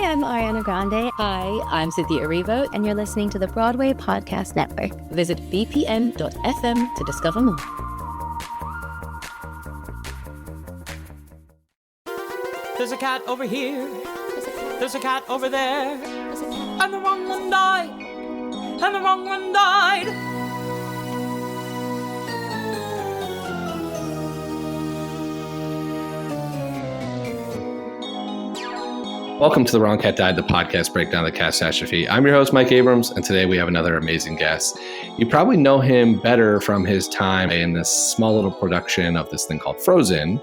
I'm Ariana Grande. Hi, I'm Cynthia Erivo, and you're listening to the Broadway Podcast Network. Visit bpn.fm to discover more. There's a cat over here. There's a cat over there. And the wrong one died. And the wrong one died. Welcome to The Wrong Cat Died, the podcast breakdown of the catastrophe. I'm your host, Mike Abrams, and today we have another amazing guest. You probably know him better from his time in this small little production of this thing called Frozen,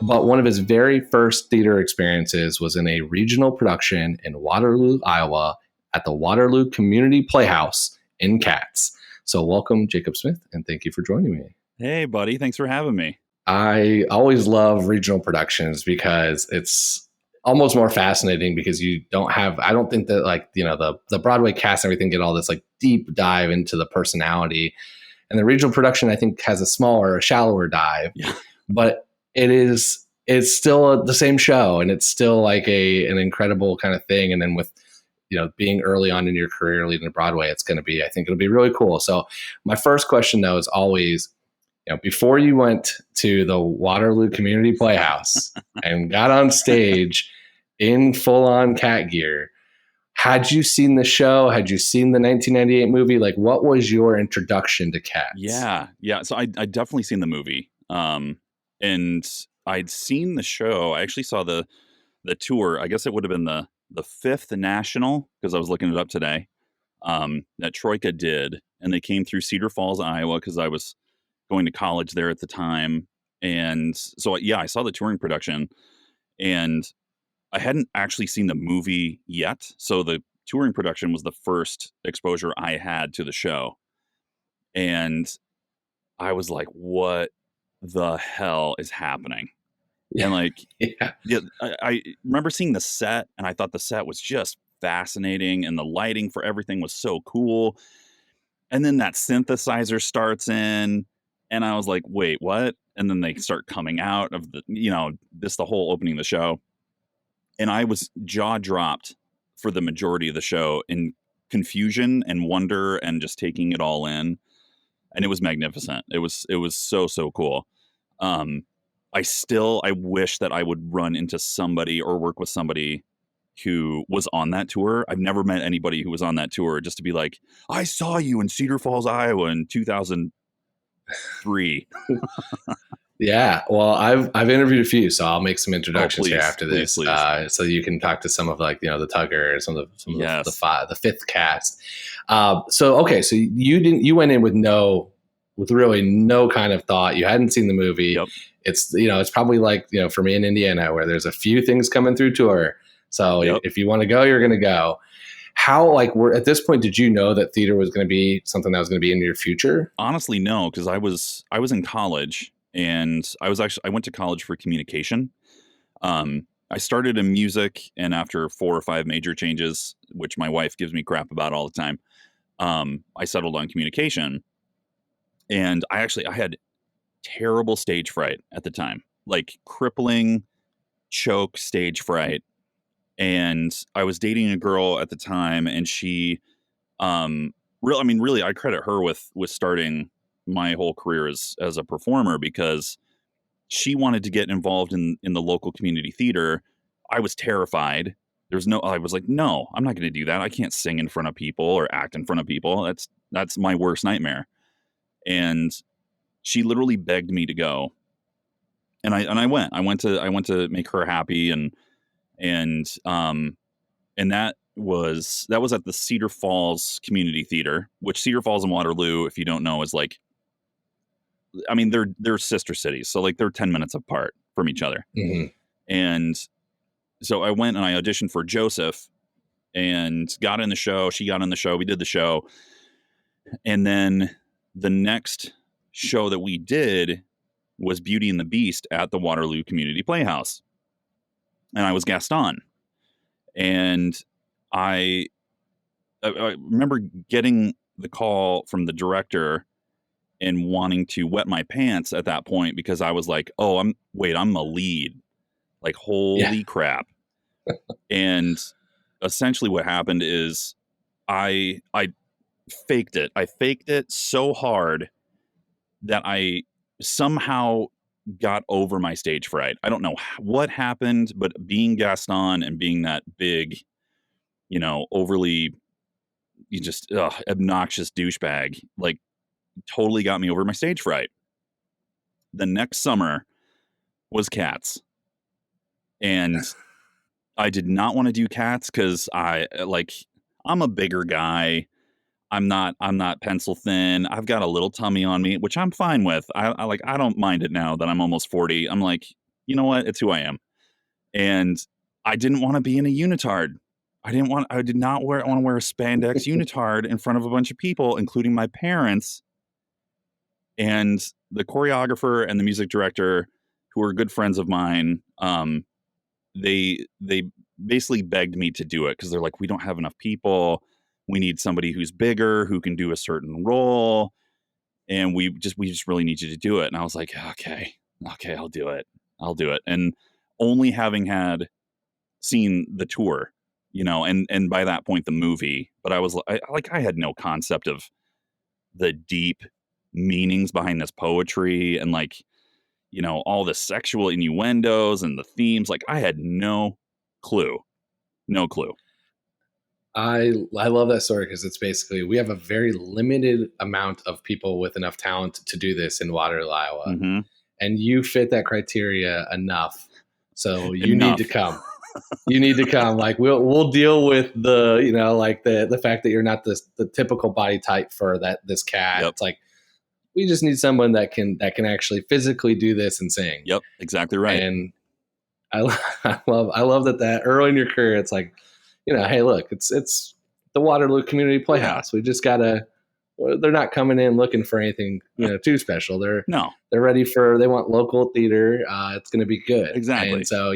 but one of his very first theater experiences was in a regional production in Waterloo, Iowa, at the Waterloo Community Playhouse in Cats. So welcome, Jacob Smith, and thank you for joining me. Hey, buddy. Thanks for having me. I always love regional productions because it's almost more fascinating because you don't have, I don't think that like, you know, the Broadway cast and everything get all this like deep dive into the personality. And the regional production, I think, has a smaller, a shallower dive, but it's still the same show and it's still like an incredible kind of thing. And then with, you know, being early on in your career leading to Broadway, it's going to be, I think it'll be really cool. So my first question though is always, you know, before you went to the Waterloo Community Playhouse and got on stage in full-on cat gear, had you seen the show? Had you seen the 1998 movie? Like, what was your introduction to Cats? Yeah. So I definitely seen the movie, and I'd seen the show. I actually saw the tour. I guess it would have been the fifth national, because I was looking it up today. That Troika did, and they came through Cedar Falls, Iowa, because I was going to college there at the time. And so, yeah, I saw the touring production and I hadn't actually seen the movie yet. So the touring production was the first exposure I had to the show. And I was like, what the hell is happening? Yeah. And like, I remember seeing the set and I thought the set was just fascinating and the lighting for everything was so cool. And then that synthesizer starts in. And I was like, wait, what? And then they start coming out of the whole opening of the show. And I was jaw dropped for the majority of the show in confusion and wonder and just taking it all in. And it was magnificent. It was so cool. I wish that I would run into somebody or work with somebody who was on that tour. I've never met anybody who was on that tour just to be like, I saw you in Cedar Falls, Iowa in 2003. Yeah, well, I've interviewed a few, so I'll make some introductions here after this, please. So you can talk to some of like, you know, the Tugger, some of the fifth cast. So you went in with really no kind of thought. You hadn't seen the movie. Yep. It's probably like, you know, for me in Indiana where there's a few things coming through tour. So if you want to go, you're going to go. How, like, at this point, did you know that theater was going to be something that was going to be in your future? Honestly, no, because I was in college and I went to college for communication. I started in music, and after 4 or 5 major changes, which my wife gives me crap about all the time, I settled on communication. And I had terrible stage fright at the time, like crippling choke stage fright. And I was dating a girl at the time, and she, really, I credit her with starting my whole career as a performer, because she wanted to get involved in the local community theater. I was terrified. I was like, no, I'm not going to do that. I can't sing in front of people or act in front of people. That's my worst nightmare. And she literally begged me to go. And I went. I went to make her happy, and that was at the Cedar Falls Community Theater, which Cedar Falls and Waterloo, if you don't know, is like, I mean, they're sister cities, so like they're 10 minutes apart from each other. Mm-hmm. And so I went and I auditioned for Joseph and got in the show. She got in the show. We did the show. And then the next show that we did was Beauty and the Beast at the Waterloo Community Playhouse. And I was Gaston. And I remember getting the call from the director and wanting to wet my pants at that point, because I was like, oh, I'm a lead. Like, holy crap. And essentially what happened is I faked it. I faked it so hard that I somehow got over my stage fright. I don't know what happened, but being Gaston and being that big, overly obnoxious douchebag, like totally got me over my stage fright. The next summer was Cats. And I did not want to do Cats because I'm a bigger guy. I'm not pencil thin. I've got a little tummy on me, which I'm fine with. I don't mind it now that I'm almost 40. I'm like, you know what? It's who I am. And I didn't want to be in a unitard. I did not want to wear a spandex unitard in front of a bunch of people, including my parents. And the choreographer and the music director, who are good friends of mine, they basically begged me to do it because they're like, we don't have enough people. We need somebody who's bigger, who can do a certain role. And we just really need you to do it. And I was like, okay, I'll do it. And only having had seen the tour, and by that point, the movie, but I had no concept of the deep meanings behind this poetry and all the sexual innuendos and the themes. Like I had no clue. I love that story because it's basically, we have a very limited amount of people with enough talent to do this in Waterloo, Iowa. Mm-hmm. And you fit that criteria enough. So you need to come. You need to come. Like we'll deal with the, the fact that you're not the typical body type for this cat. Yep. It's like, we just need someone that can actually physically do this and sing. Yep, exactly right. And I love that early in your career, it's like, hey, look, it's the Waterloo Community Playhouse. We just gotta. They're not coming in looking for anything, too special. They're ready they want local theater. It's going to be good. Exactly. And so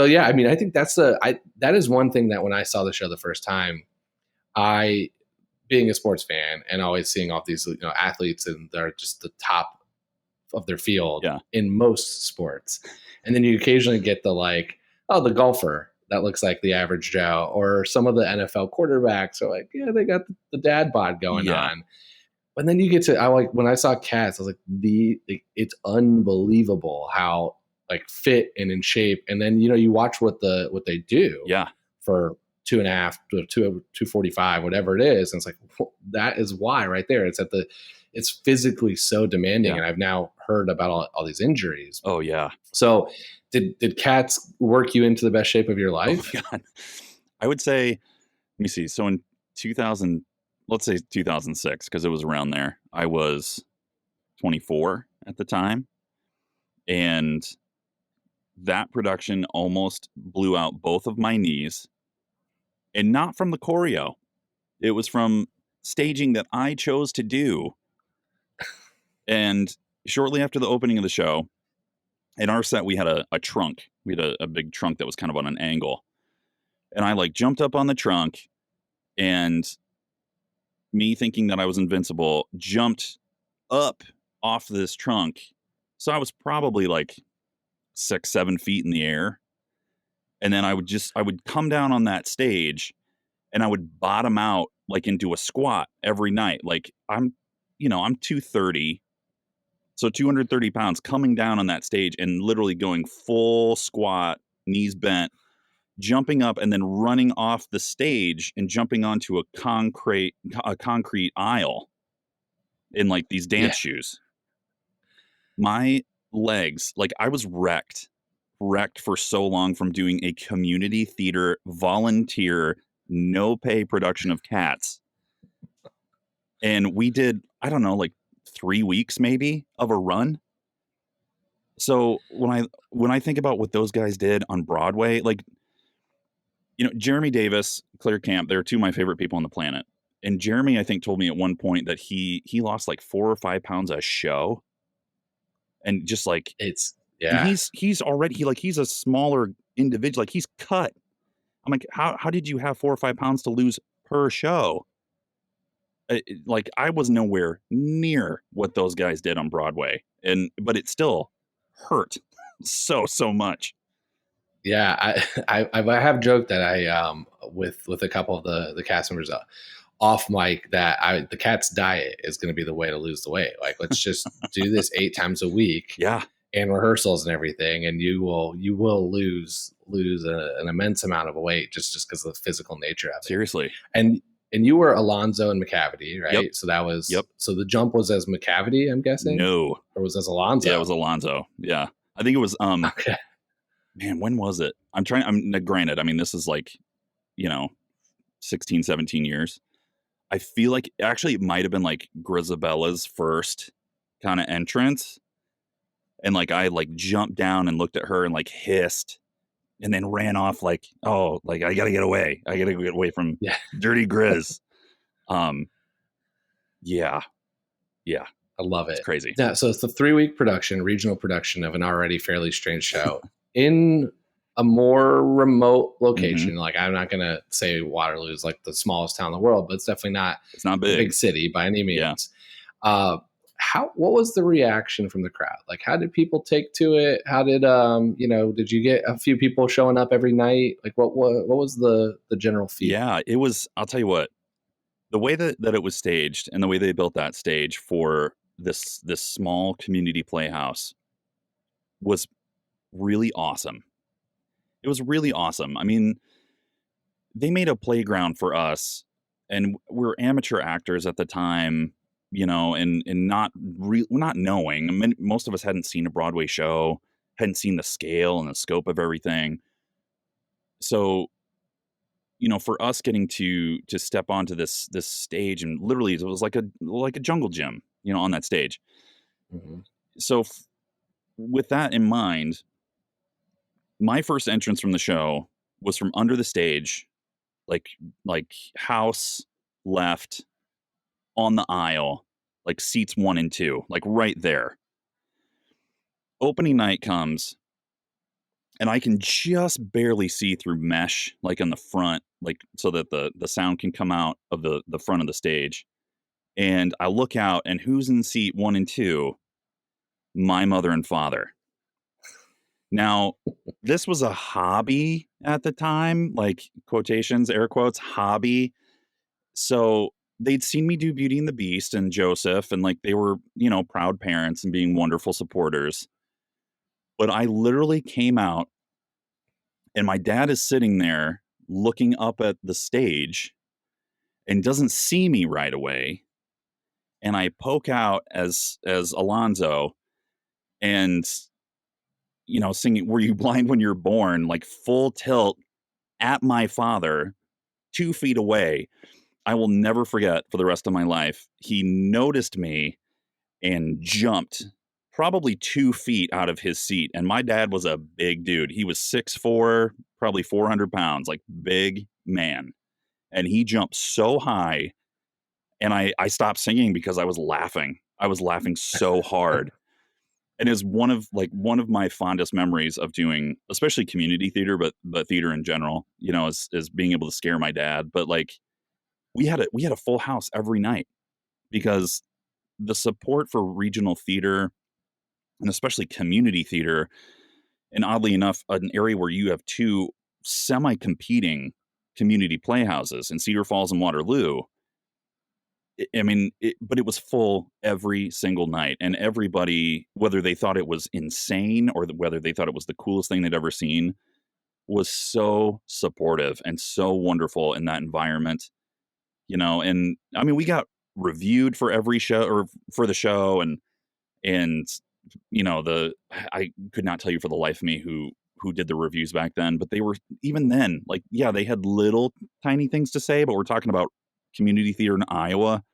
yeah. I mean, I think that is one thing that when I saw the show the first time, being a sports fan and always seeing all these athletes and they're just the top of their field in most sports, and then you occasionally get the golfer that looks like the average Joe, or some of the NFL quarterbacks are like, yeah, they got the dad bod going on. But then you get to, when I saw Cats, I was like, it's unbelievable how fit and in shape. And then, you watch what they do for 2.5 to 245, whatever it is. And it's like, that is why right there. It's physically so demanding. And I've now heard about all these injuries. Oh yeah. So did Cats work you into the best shape of your life? Oh, God. I would say, let me see. So in 2006, because it was around there, I was 24 at the time. And that production almost blew out both of my knees. And not from the choreo. It was from staging that I chose to do. And shortly after the opening of the show, in our set, we had a trunk. We had a big trunk that was kind of on an angle. And I jumped up on the trunk, and me thinking that I was invincible, jumped up off this trunk. So I was probably 6-7 feet in the air. And then I would come down on that stage and I would bottom out into a squat every night. I'm 230. So 230 pounds coming down on that stage and literally going full squat, knees bent, jumping up and then running off the stage and jumping onto a concrete aisle in these dance shoes. My legs, I was wrecked for so long from doing a community theater volunteer, no pay production of Cats. And we did, I don't know, 3 weeks maybe of a run. So when I think about what those guys did on Broadway, Jeremy Davis, Claire Camp, they're two of my favorite people on the planet. And Jeremy, I think, told me at one point that he lost 4 or 5 pounds a show. And just he's already he's a smaller individual. He's cut. I'm like, how did you have 4 or 5 pounds to lose per show? I was nowhere near what those guys did on Broadway, but it still hurt so much. Yeah, I have joked that with a couple of the cast members off mic that the cat's diet is going to be the way to lose the weight. Like, let's just do this 8 times a week. Yeah. And rehearsals and everything, and you will lose an immense amount of weight just because of the physical nature of it. Seriously. And you were Alonzo and Macavity, right? Yep. So that was So the jump was as Macavity, I'm guessing. No, or was as Alonzo? Yeah, it was Alonzo. Yeah, I think it was. Okay. Man, when was it? I'm granted. I mean, this is like, 16, 17 years. I feel like actually it might have been like Grizabella's first kind of entrance. And like I like jumped down and looked at her and like hissed and then ran off like, oh, like I gotta get away. I gotta get away from Dirty Grizz. Yeah. I love it. It's crazy. Yeah. So it's a 3-week regional production of an already fairly strange show in a more remote location. Mm-hmm. Like, I'm not gonna say Waterloo is like the smallest town in the world, but it's definitely not. It's not a big city by any means. Yeah. What was the reaction from the crowd? Like, how did people take to it? How did did you get a few people showing up every night? Like, what was the general feel? Yeah, it was. I'll tell you what, the way that it was staged and the way they built that stage for this small community playhouse was really awesome. It was really awesome. I mean, they made a playground for us, and we're amateur actors at the time. And not knowing. I mean, most of us hadn't seen a Broadway show, hadn't seen the scale and the scope of everything. So, for us getting to step onto this stage, and literally it was like a jungle gym, on that stage. Mm-hmm. So, with that in mind, my first entrance from the show was from under the stage, like house left. On the aisle, like seats 1 and 2, like right there. Opening night comes, and I can just barely see through mesh, like in the front, like so that the sound can come out of the front of the stage. And I look out, and who's in seat 1 and 2? My mother and father. Now, this was a hobby at the time, like quotations, air quotes, hobby. So they'd seen me do Beauty and the Beast and Joseph, and like they were, proud parents and being wonderful supporters. But I literally came out, and my dad is sitting there looking up at the stage and doesn't see me right away. And I poke out as Alonzo and, singing "Were You Blind When You're Born?" like full tilt at my father 2 feet away. I will never forget for the rest of my life. He noticed me and jumped probably 2 feet out of his seat. And my dad was a big dude. He was 6'4", probably 400 pounds, like big man. And he jumped so high. And I stopped singing because I was laughing. I was laughing so hard. And it's one of my fondest memories of doing, especially community theater, but theater in general, is being able to scare my dad. But like, we had a full house every night because the support for regional theater, and especially community theater, and oddly enough, an area where you have 2 semi-competing community playhouses in Cedar Falls and Waterloo. But it was full every single night, and everybody, whether they thought it was insane or whether they thought it was the coolest thing they'd ever seen, was so supportive and so wonderful in that environment. And I mean, we got reviewed for every show or for the show, and I could not tell you for the life of me who did the reviews back then, but they were, even then, like, yeah, they had little tiny things to say, but we're talking about community theater in Iowa.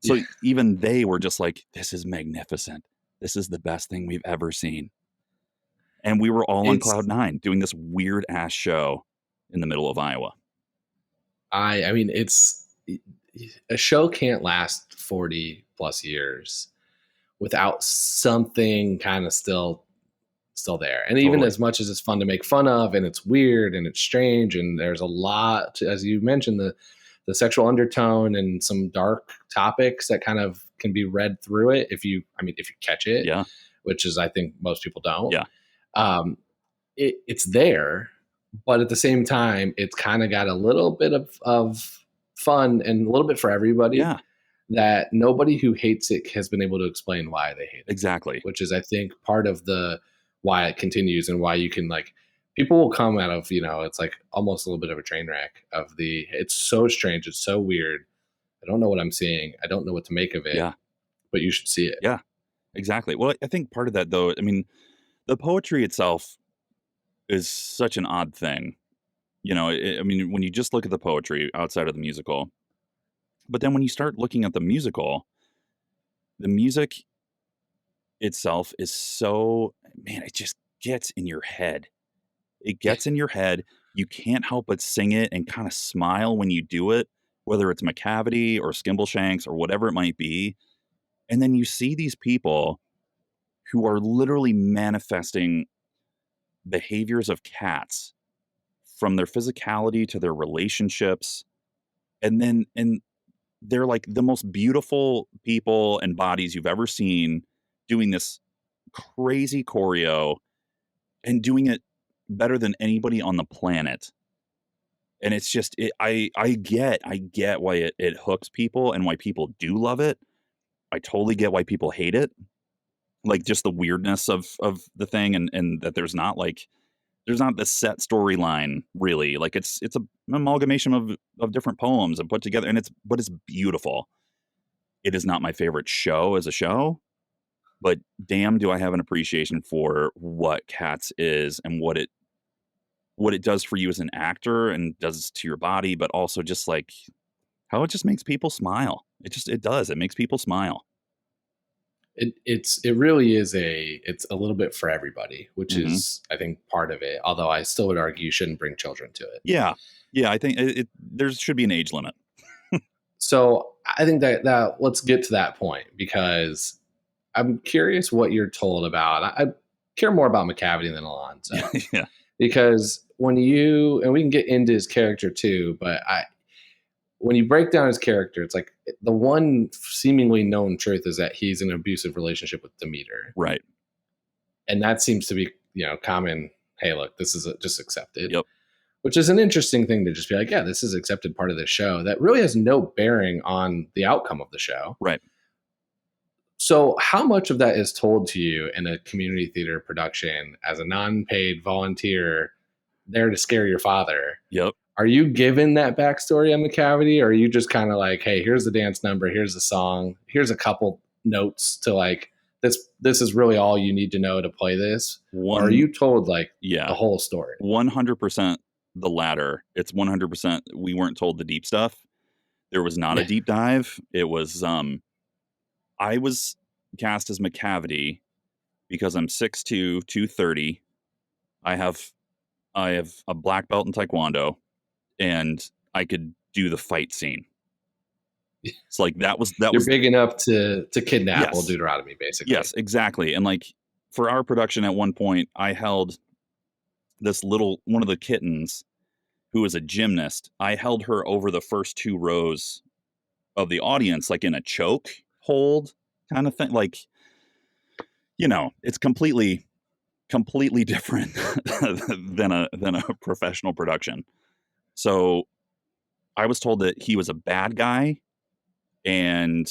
So even they were just like, this is magnificent. This is the best thing we've ever seen. And we were all on cloud 9 doing this weird ass show in the middle of Iowa. I mean, a show can't last 40 plus years without something kind of still there. And even as much as it's fun to make fun of, and it's weird and it's strange, and there's a lot, as you mentioned, the sexual undertone and some dark topics that kind of can be read through it if you catch it. Yeah. Which is, I think most people don't. Yeah. It's there, but at the same time, it's kind of got a little bit of fun and a little bit for everybody. Yeah, That nobody who hates it has been able to explain why they hate it, exactly. which is, I think, part of the why it continues and why you can like people will come out of, it's like almost a little bit of a train wreck of it's so strange, it's so weird. I don't know what I'm seeing. I don't know what to make of it. Yeah, But you should see it. yeah, exactly. Well, I think part of that, though, I mean, the poetry itself is such an odd thing. I mean, when you just look at the poetry outside of the musical, but then when you start looking at the music itself is so, man, it just gets in your head. It gets in your head. You can't help but sing it and kind of smile when you do it, whether it's Macavity or Skimbleshanks or whatever it might be. And then you see these people who are literally manifesting behaviors of cats, from their physicality to their relationships. And they're like the most beautiful people and bodies you've ever seen, doing this crazy choreo and doing it better than anybody on the planet. And it's just, I get why it hooks people and why people do love it. I totally get why people hate it. Like, just the weirdness of the thing, and that there's not this set storyline, really. Like, it's an amalgamation of different poems and put together, and it's beautiful. It is not my favorite show as a show, but damn, do I have an appreciation for what Cats is and what it does for you as an actor and does to your body, but also just like how it just makes people smile. It does. It makes people smile. It really is it's a little bit for everybody, which Mm-hmm. is, I think, part of it. Although I still would argue you shouldn't bring children to it. Yeah. I think there should be an age limit. So I think that let's get to that point, because I'm curious what you're told about. I care more about Macavity than Alonzo. Yeah. Because and we can get into his character too, but when you break down his character, it's like the one seemingly known truth is that he's in an abusive relationship with Demeter. Right. And that seems to be, common. Hey, look, this is just accepted. Yep. Which is an interesting thing to just be like, yeah, this is accepted part of the show that really has no bearing on the outcome of the show. Right. So how much of that is told to you in a community theater production as a non-paid volunteer there to scare your father? Yep. Are you given that backstory on Macavity, or are you just kind of like, hey, here's the dance number, here's the song, here's a couple notes to like, this is really all you need to know to play this? Or are you told like the whole story? 100% the latter. It's 100%. We weren't told the deep stuff. There was not a deep dive. It was, I was cast as Macavity because I'm 6'2", 230. I have a black belt in Taekwondo, and I could do the fight scene. It's like that was You're big enough to kidnap Old Deuteronomy, basically. Yes, exactly. And like for our production at one point, I held this one of the kittens who was a gymnast. I held her over the first 2 rows of the audience, like in a choke hold kind of thing. Like, it's completely different than a professional production. So I was told that he was a bad guy, and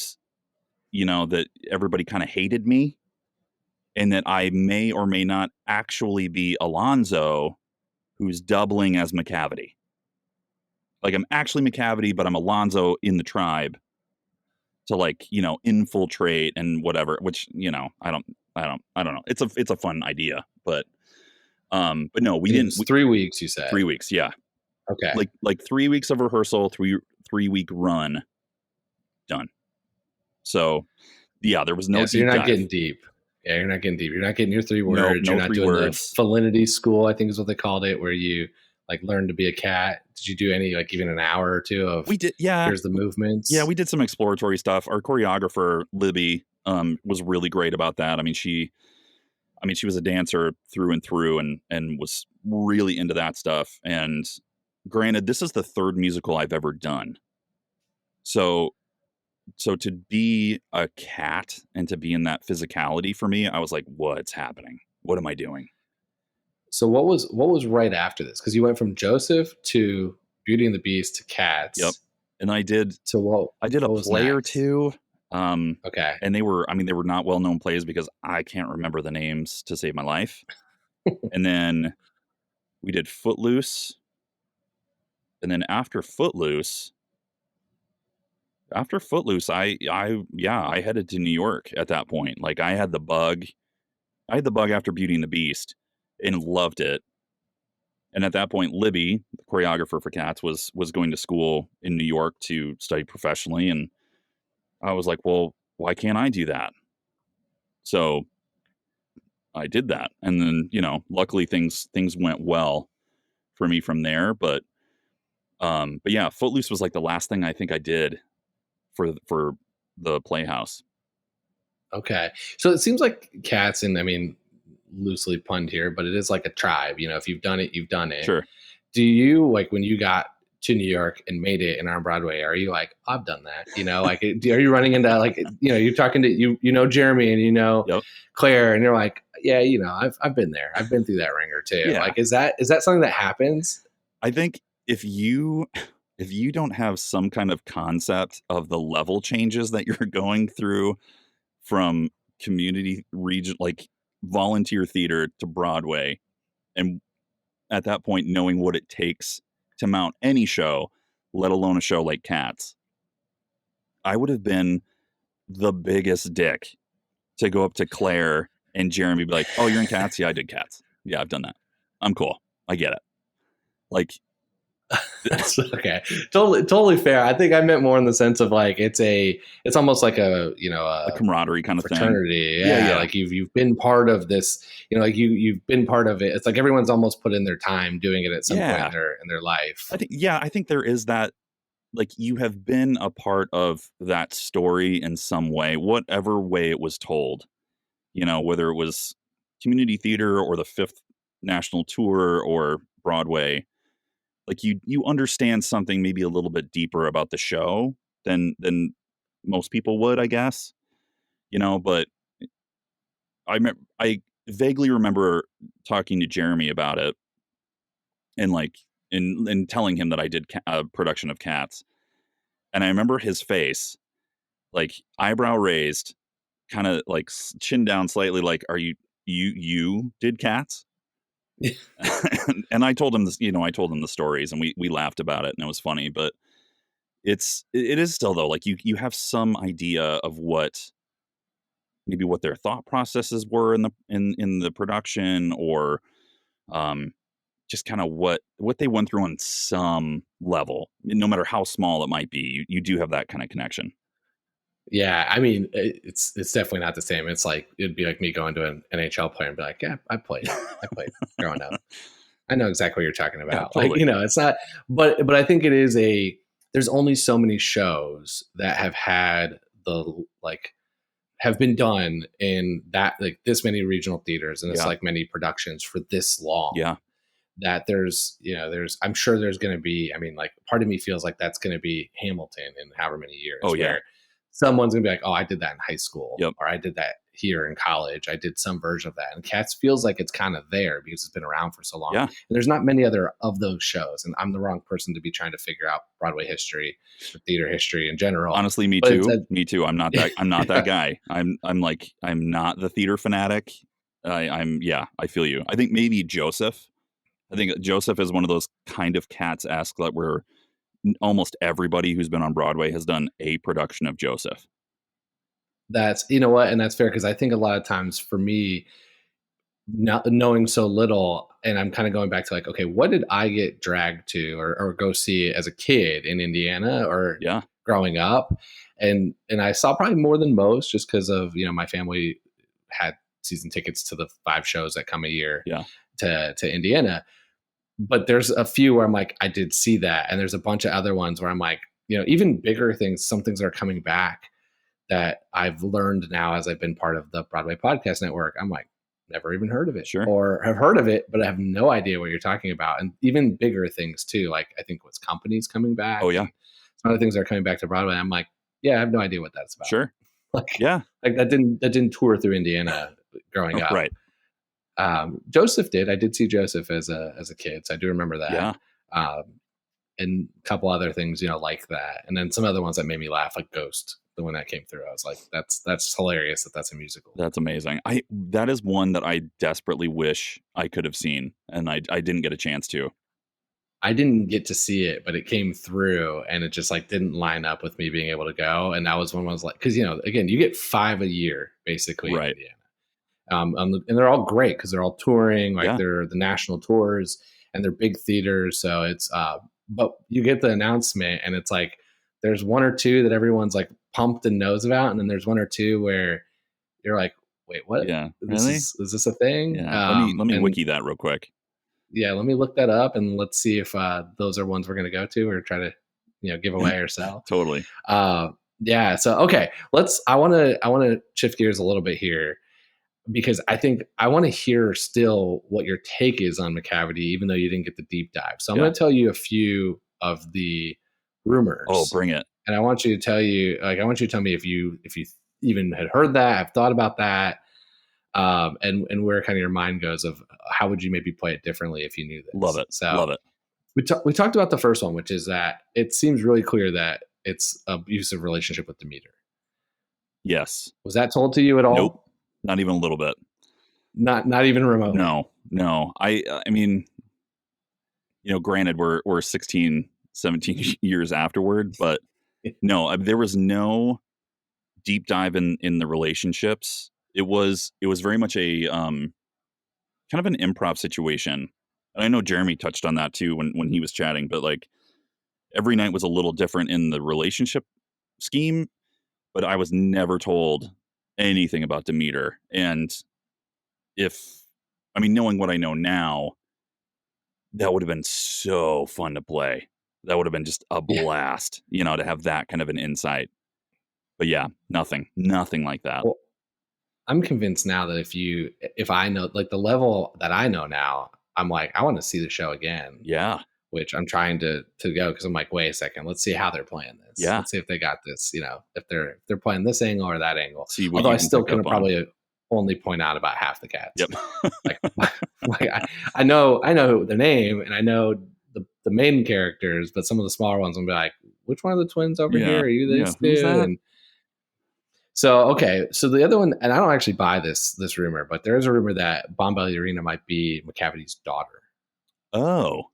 that everybody kind of hated me, and that I may or may not actually be Alonzo, who's doubling as Macavity. Like, I'm actually Macavity, but I'm Alonzo in the tribe to like, infiltrate and whatever, which, I don't know. It's a fun idea, but no, we didn't. 3 weeks, you said. 3 weeks. Yeah. Okay. Like 3 weeks of rehearsal, 3-week run, done. So yeah, there was no. So you're not getting deep. Yeah, you're not getting deep. You're not getting your 3 words. No you're not 3 doing words. the Felinity school, I think is what they called it, where you like learn to be a cat. Did you do any like even an hour or two of? We did. Yeah. Here's the movements. Yeah, we did some exploratory stuff. Our choreographer Libby was really great about that. I mean, she was a dancer through and through, and was really into that stuff. And granted, this is the 3rd musical I've ever done. So to be a cat and to be in that physicality for me, I was like, what's happening? What am I doing? So what was right after this? Because you went from Joseph to Beauty and the Beast to Cats. Yep. And I did a was play or next? two. Okay. And they were not well-known plays because I can't remember the names to save my life. And then we did Footloose. And then after Footloose, I headed to New York at that point. Like I had the bug after Beauty and the Beast and loved it. And at that point, Libby, the choreographer for Cats, was going to school in New York to study professionally. And I was like, well, why can't I do that? So I did that. And then, luckily things went well for me from there. But yeah, Footloose was like the last thing I think I did for the Playhouse. Okay. So it seems like Cats, and I mean, loosely punned here, but it is like a tribe. If you've done it, you've done it. Sure. Do you, like, when you got to New York and made it and on Broadway, are you like, I've done that? Like, are you running into like, you're talking to, Jeremy and Yep. Claire, and you're like, yeah, I've been there. I've been through that ringer too. Yeah. Like, is that something that happens? I think if you don't have some kind of concept of the level changes that you're going through from community region, like volunteer theater to Broadway, and at that point knowing what it takes to mount any show, let alone a show like Cats, I would have been the biggest dick to go up to Claire and Jeremy, be like, oh, you're in Cats? Yeah, I did Cats. Yeah, I've done that. I'm cool. I get it. Like, That's okay. Totally fair. I think I meant more in the sense of like, it's almost like a camaraderie kind of fraternity. thing. Yeah. Like you've been part of this, like you've been part of it. It's like everyone's almost put in their time doing it at some point in their life. I think there is that, like, you have been a part of that story in some way, whatever way it was told, whether it was community theater or the 5th national tour or Broadway. Like you understand something maybe a little bit deeper about the show than most people would, I guess, but I vaguely remember talking to Jeremy about it and like, and telling him that I did a production of Cats. And I remember his face, like eyebrow raised, kind of like chin down slightly, like, are you did Cats? And I told him this, I told him the stories, and we laughed about it, and it was funny. But it is still, though, like you have some idea of what their thought processes were in the production, or just kind of what they went through on some level, no matter how small it might be. You do have that kind of connection. Yeah, I mean, it's definitely not the same. It's like, it'd be like me going to an NHL player and be like, yeah, I played growing up. I know exactly what you're talking about. Yeah, totally. Like, it's not, but I think it is there's only so many shows that have had have been done in that, like, this many regional theaters, and it's like many productions for this long. Yeah. That there's I'm sure there's going to be, I mean, like, part of me feels like that's going to be Hamilton in however many years. Oh, yeah. Someone's gonna be like, oh, I did that in high school, yep, or I did that here in college. I did some version of that. And Cats feels like it's kind of there because it's been around for so long. Yeah. And there's not many other of those shows. And I'm the wrong person to be trying to figure out Broadway history or theater history in general. Honestly, me too. Me too. I'm not that guy. I'm not the theater fanatic. I feel you. I think maybe Joseph. I think Joseph is one of those kind of Cats-esque that where almost everybody who's been on Broadway has done a production of Joseph. That's, and that's fair, because I think a lot of times for me, not knowing so little, and I'm kind of going back to like, okay, what did I get dragged to or go see as a kid in Indiana or growing up? And I saw probably more than most, just because of, my family had season tickets to the 5 shows that come a year to Indiana. But there's a few where I'm like, I did see that. And there's a bunch of other ones where I'm like, even bigger things, some things that are coming back that I've learned now as I've been part of the Broadway Podcast Network. I'm like, never even heard of it. Sure. Or have heard of it, but I have no idea what you're talking about. And even bigger things too. Like, I think what's Company's coming back. Oh, yeah. Some of the things that are coming back to Broadway. I'm like, yeah, I have no idea what that's about. Sure. Like, yeah. Like that didn't tour through Indiana growing up. Right. Joseph did. I did see Joseph as a kid, so I do remember that. Yeah. And a couple other things, like that. And then some other ones that made me laugh, like Ghost. The one that came through, I was like, that's hilarious that's a musical. That's amazing. That is one that I desperately wish I could have seen, and I didn't get a chance to. I didn't get to see it, but it came through, and it just like didn't line up with me being able to go. And that was one I was like, because again, you get 5 a year basically Right. in Indiana, and they're all great because they're all touring, like they're the national tours, and they're big theaters. So it's but you get the announcement, and it's like there's 1 or 2 that everyone's like pumped and knows about, and then there's 1 or 2 where you're like, wait, what? Yeah, Really? Is this a thing? Yeah. Let me wiki that real quick. Yeah, let me look that up, and let's see if those are ones we're going to go to or try to give away or sell. Totally. Yeah. So okay, I want to shift gears a little bit here, because I think I want to hear still what your take is on Macavity, even though you didn't get the deep dive. So I'm going to tell you a few of the rumors. Oh, bring it. And I want you to tell me if you even had heard that, have thought about that, and where kind of your mind goes of how would you maybe play it differently if you knew this. Love it. So love it. We talked about the first one, which is that it seems really clear that it's an abusive relationship with Demeter. Yes. Was that told to you at all? Nope. Not even a little bit. Not even remotely. No. I mean, granted we're 16, 17 years afterward, but no, there was no deep dive in the relationships. It was very much a kind of an improv situation. And I know Jeremy touched on that too when he was chatting, but like every night was a little different in the relationship scheme, but I was never told anything about Demeter. And knowing what I know now, that would have been so fun to play. That would have been just a blast, to have that kind of an insight. But yeah, nothing like that. Well, I'm convinced now that if I know like the level that I know now, I'm like, I want to see the show again. Yeah. Which I'm trying to go, because I'm like, wait a second, let's see how they're playing this. Yeah. Let's see if they got this, if they're playing this angle or that angle. See, although I still can probably only point out about half the cats. Yep. like I know their name, and I know the main characters, but some of the smaller ones will be like, which one of the twins over here are you? This Who's that? And so, okay. So the other one, and I don't actually buy this rumor, but there is a rumor that Bombalurina might be Macavity's daughter. Oh,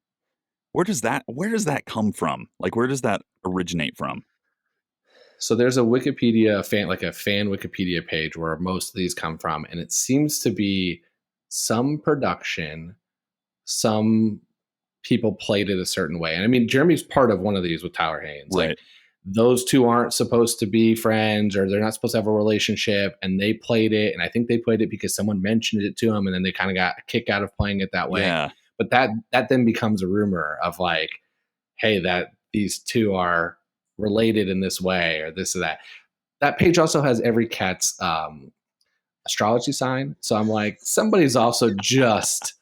where does that come from? Like, where does that originate from? So there's a Wikipedia fan Wikipedia page where most of these come from, and it seems to be some production, some people played it a certain way. And I mean, Jeremy's part of one of these with Tyler Haynes. Right. Like, those two aren't supposed to be friends, or they're not supposed to have a relationship, and they played it. And I think they played it because someone mentioned it to them, and then they kind of got a kick out of playing it that way. Yeah. But that then becomes a rumor of like, hey, that these two are related in this way, or this or that. That page also has every cat's astrology sign. So I'm like, somebody's also just,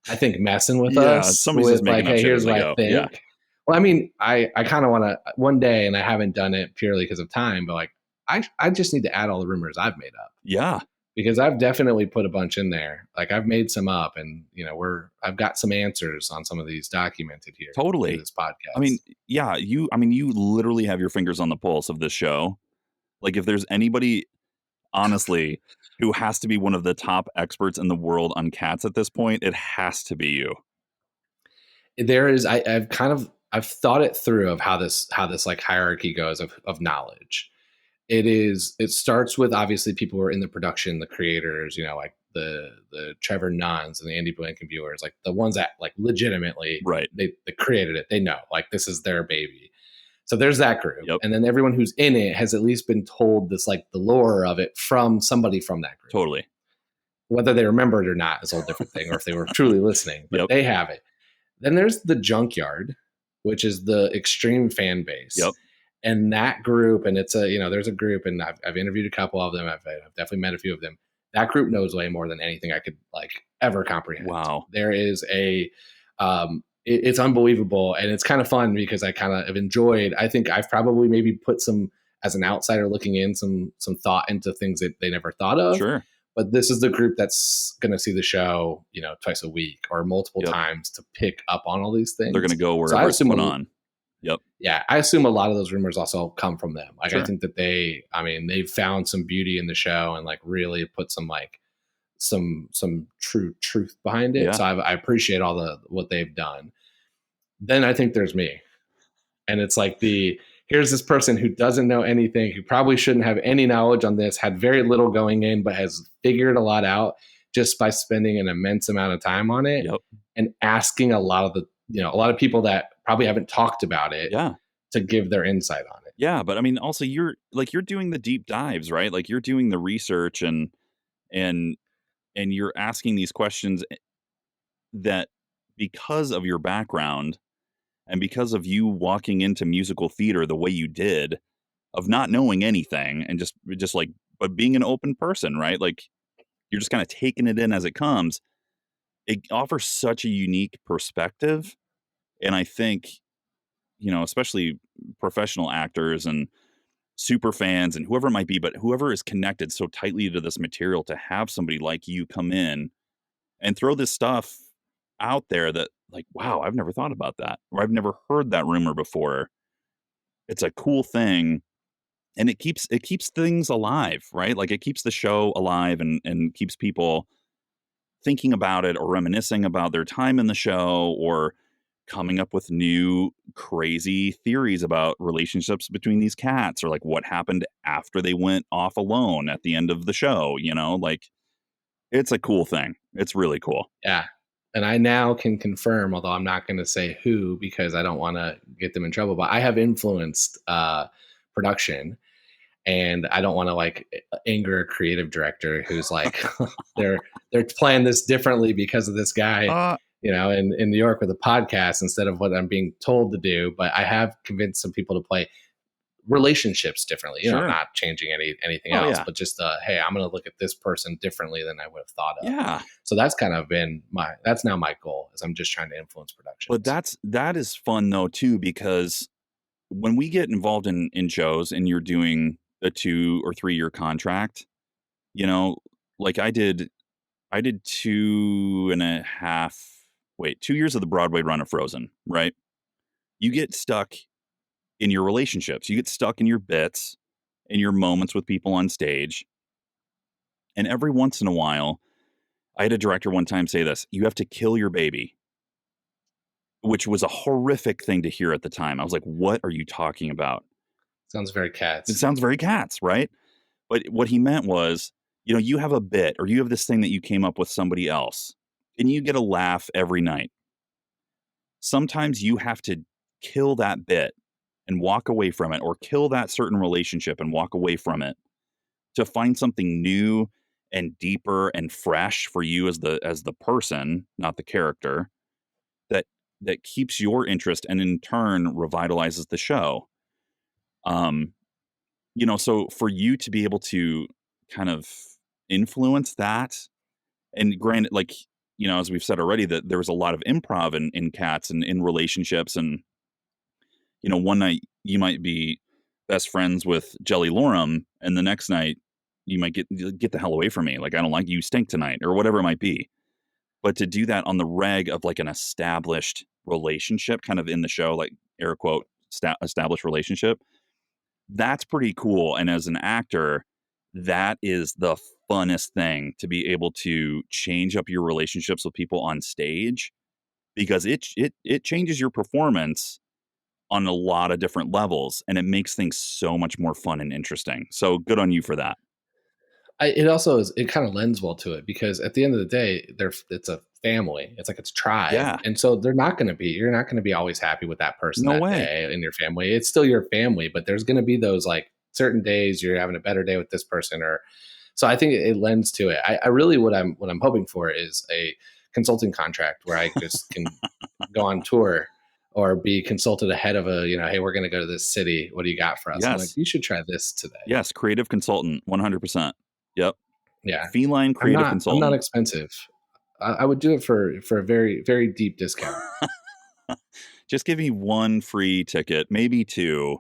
I think, messing with us. Somebody's just making like, hey, here's what I think. Yeah. Well, I mean, I kind of want to one day, and I haven't done it purely because of time, but like, I just need to add all the rumors I've made up. Yeah. Because I've definitely put a bunch in there. Like, I've made some up, and I've got some answers on some of these documented here. Totally. In this podcast. I mean, yeah, you literally have your fingers on the pulse of this show. Like, if there's anybody, honestly, who has to be one of the top experts in the world on cats at this point, it has to be you. There is, I've thought it through of how this like hierarchy goes of knowledge. It starts with obviously people who are in the production, the creators, like the Trevor Nunns and the Andy Blankenbuehrs, like the ones that like legitimately, right, they created it. They know like this is their baby. So there's that group. Yep. And then everyone who's in it has at least been told this, like the lore of it from somebody from that group. Totally. Whether they remember it or not is a whole different thing, or if they were truly listening, but they have it. Then there's the Junkyard, which is the extreme fan base. Yep. And that group, and it's there's a group, and I've interviewed a couple of them. I've definitely met a few of them. That group knows way more than anything I could like ever comprehend. Wow. There is it's unbelievable, and it's kind of fun because I kind of have enjoyed. I think I've probably maybe put some, as an outsider looking in, some thought into things that they never thought of. Sure. but this is the group that's going to see the show, twice a week or multiple times to pick up on all these things. They're going to go wherever it's put on. Yep. Yeah, I assume a lot of those rumors also come from them. Like, Sure. I think that they've found some beauty in the show and like really put some like some true truth behind it. Yeah. So I appreciate what they've done. Then I think there's me, and it's like here's this person who doesn't know anything, who probably shouldn't have any knowledge on this, had very little going in, but has figured a lot out just by spending an immense amount of time on it. Yep. And asking a lot of people that probably haven't talked about it to give their insight on it. Yeah. But I mean, also you're doing the deep dives, right? Like you're doing the research and you're asking these questions that, because of your background and because of you walking into musical theater the way you did, of not knowing anything and just like, but being an open person, right? Like you're just kind of taking it in as it comes. It offers such a unique perspective. And I think, especially professional actors and super fans and whoever it might be, but whoever is connected so tightly to this material, to have somebody like you come in and throw this stuff out there that like, wow, I've never thought about that, or I've never heard that rumor before. It's a cool thing. And it keeps things alive, right? Like it keeps the show alive and keeps people thinking about it or reminiscing about their time in the show, or coming up with new crazy theories about relationships between these cats, or like what happened after they went off alone at the end of the show, like it's a cool thing. It's really cool. Yeah. And I now can confirm, although I'm not going to say who because I don't want to get them in trouble, but I have influenced production, and I don't want to like anger a creative director who's like, they're playing this differently because of this guy, in New York with a podcast instead of what I'm being told to do. But I have convinced some people to play relationships differently, not changing anything else, but just, hey, I'm going to look at this person differently than I would have thought of. Yeah. So that's kind of been that's now my goal, is I'm just trying to influence production. But that is fun though, too, because when we get involved in shows and you're doing a 2 or 3 year contract, like I did 2 years of the Broadway run of Frozen, right? You get stuck in your relationships. You get stuck in your bits, in your moments with people on stage. And every once in a while, I had a director one time say this: you have to kill your baby, which was a horrific thing to hear at the time. I was like, what are you talking about? Sounds very Cats. It sounds very Cats, right? But what he meant was, you have a bit, or you have this thing that you came up with somebody else, and you get a laugh every night. Sometimes you have to kill that bit and walk away from it, or kill that certain relationship and walk away from it, to find something new and deeper and fresh for you as the person, not the character, that keeps your interest and in turn revitalizes the show. So for you to be able to kind of influence that, and granted, like, as we've said already, that there was a lot of improv in Cats and in relationships. And, one night you might be best friends with Jelly Lorem, and the next night you might get the hell away from me. Like, I don't like you, stink tonight, or whatever it might be. But to do that on the reg of like an established relationship, kind of in the show, like air quote, established relationship, that's pretty cool. And as an actor, that is the funnest thing, to be able to change up your relationships with people on stage, because it changes your performance on a lot of different levels, and it makes things so much more fun and interesting. So good on you for that. It kind of lends well to it, because at the end of the day, it's a family. It's like it's a tribe. Yeah. And so you're not going to be always happy with that person No that way. day in your family. It's still your family, but there's going to be those like certain days you're having a better day with this person, so I think it lends to it. I really, what I'm hoping for is a consulting contract where I just can go on tour or be consulted ahead of hey, we're going to go to this city. What do you got for us? Yes. I'm like, you should try this today. Yes. Creative consultant, 100%. Yep. Yeah. Feline creative consultant. I'm not expensive. I would do it for a very, very deep discount. Just give me 1 free ticket, maybe 2.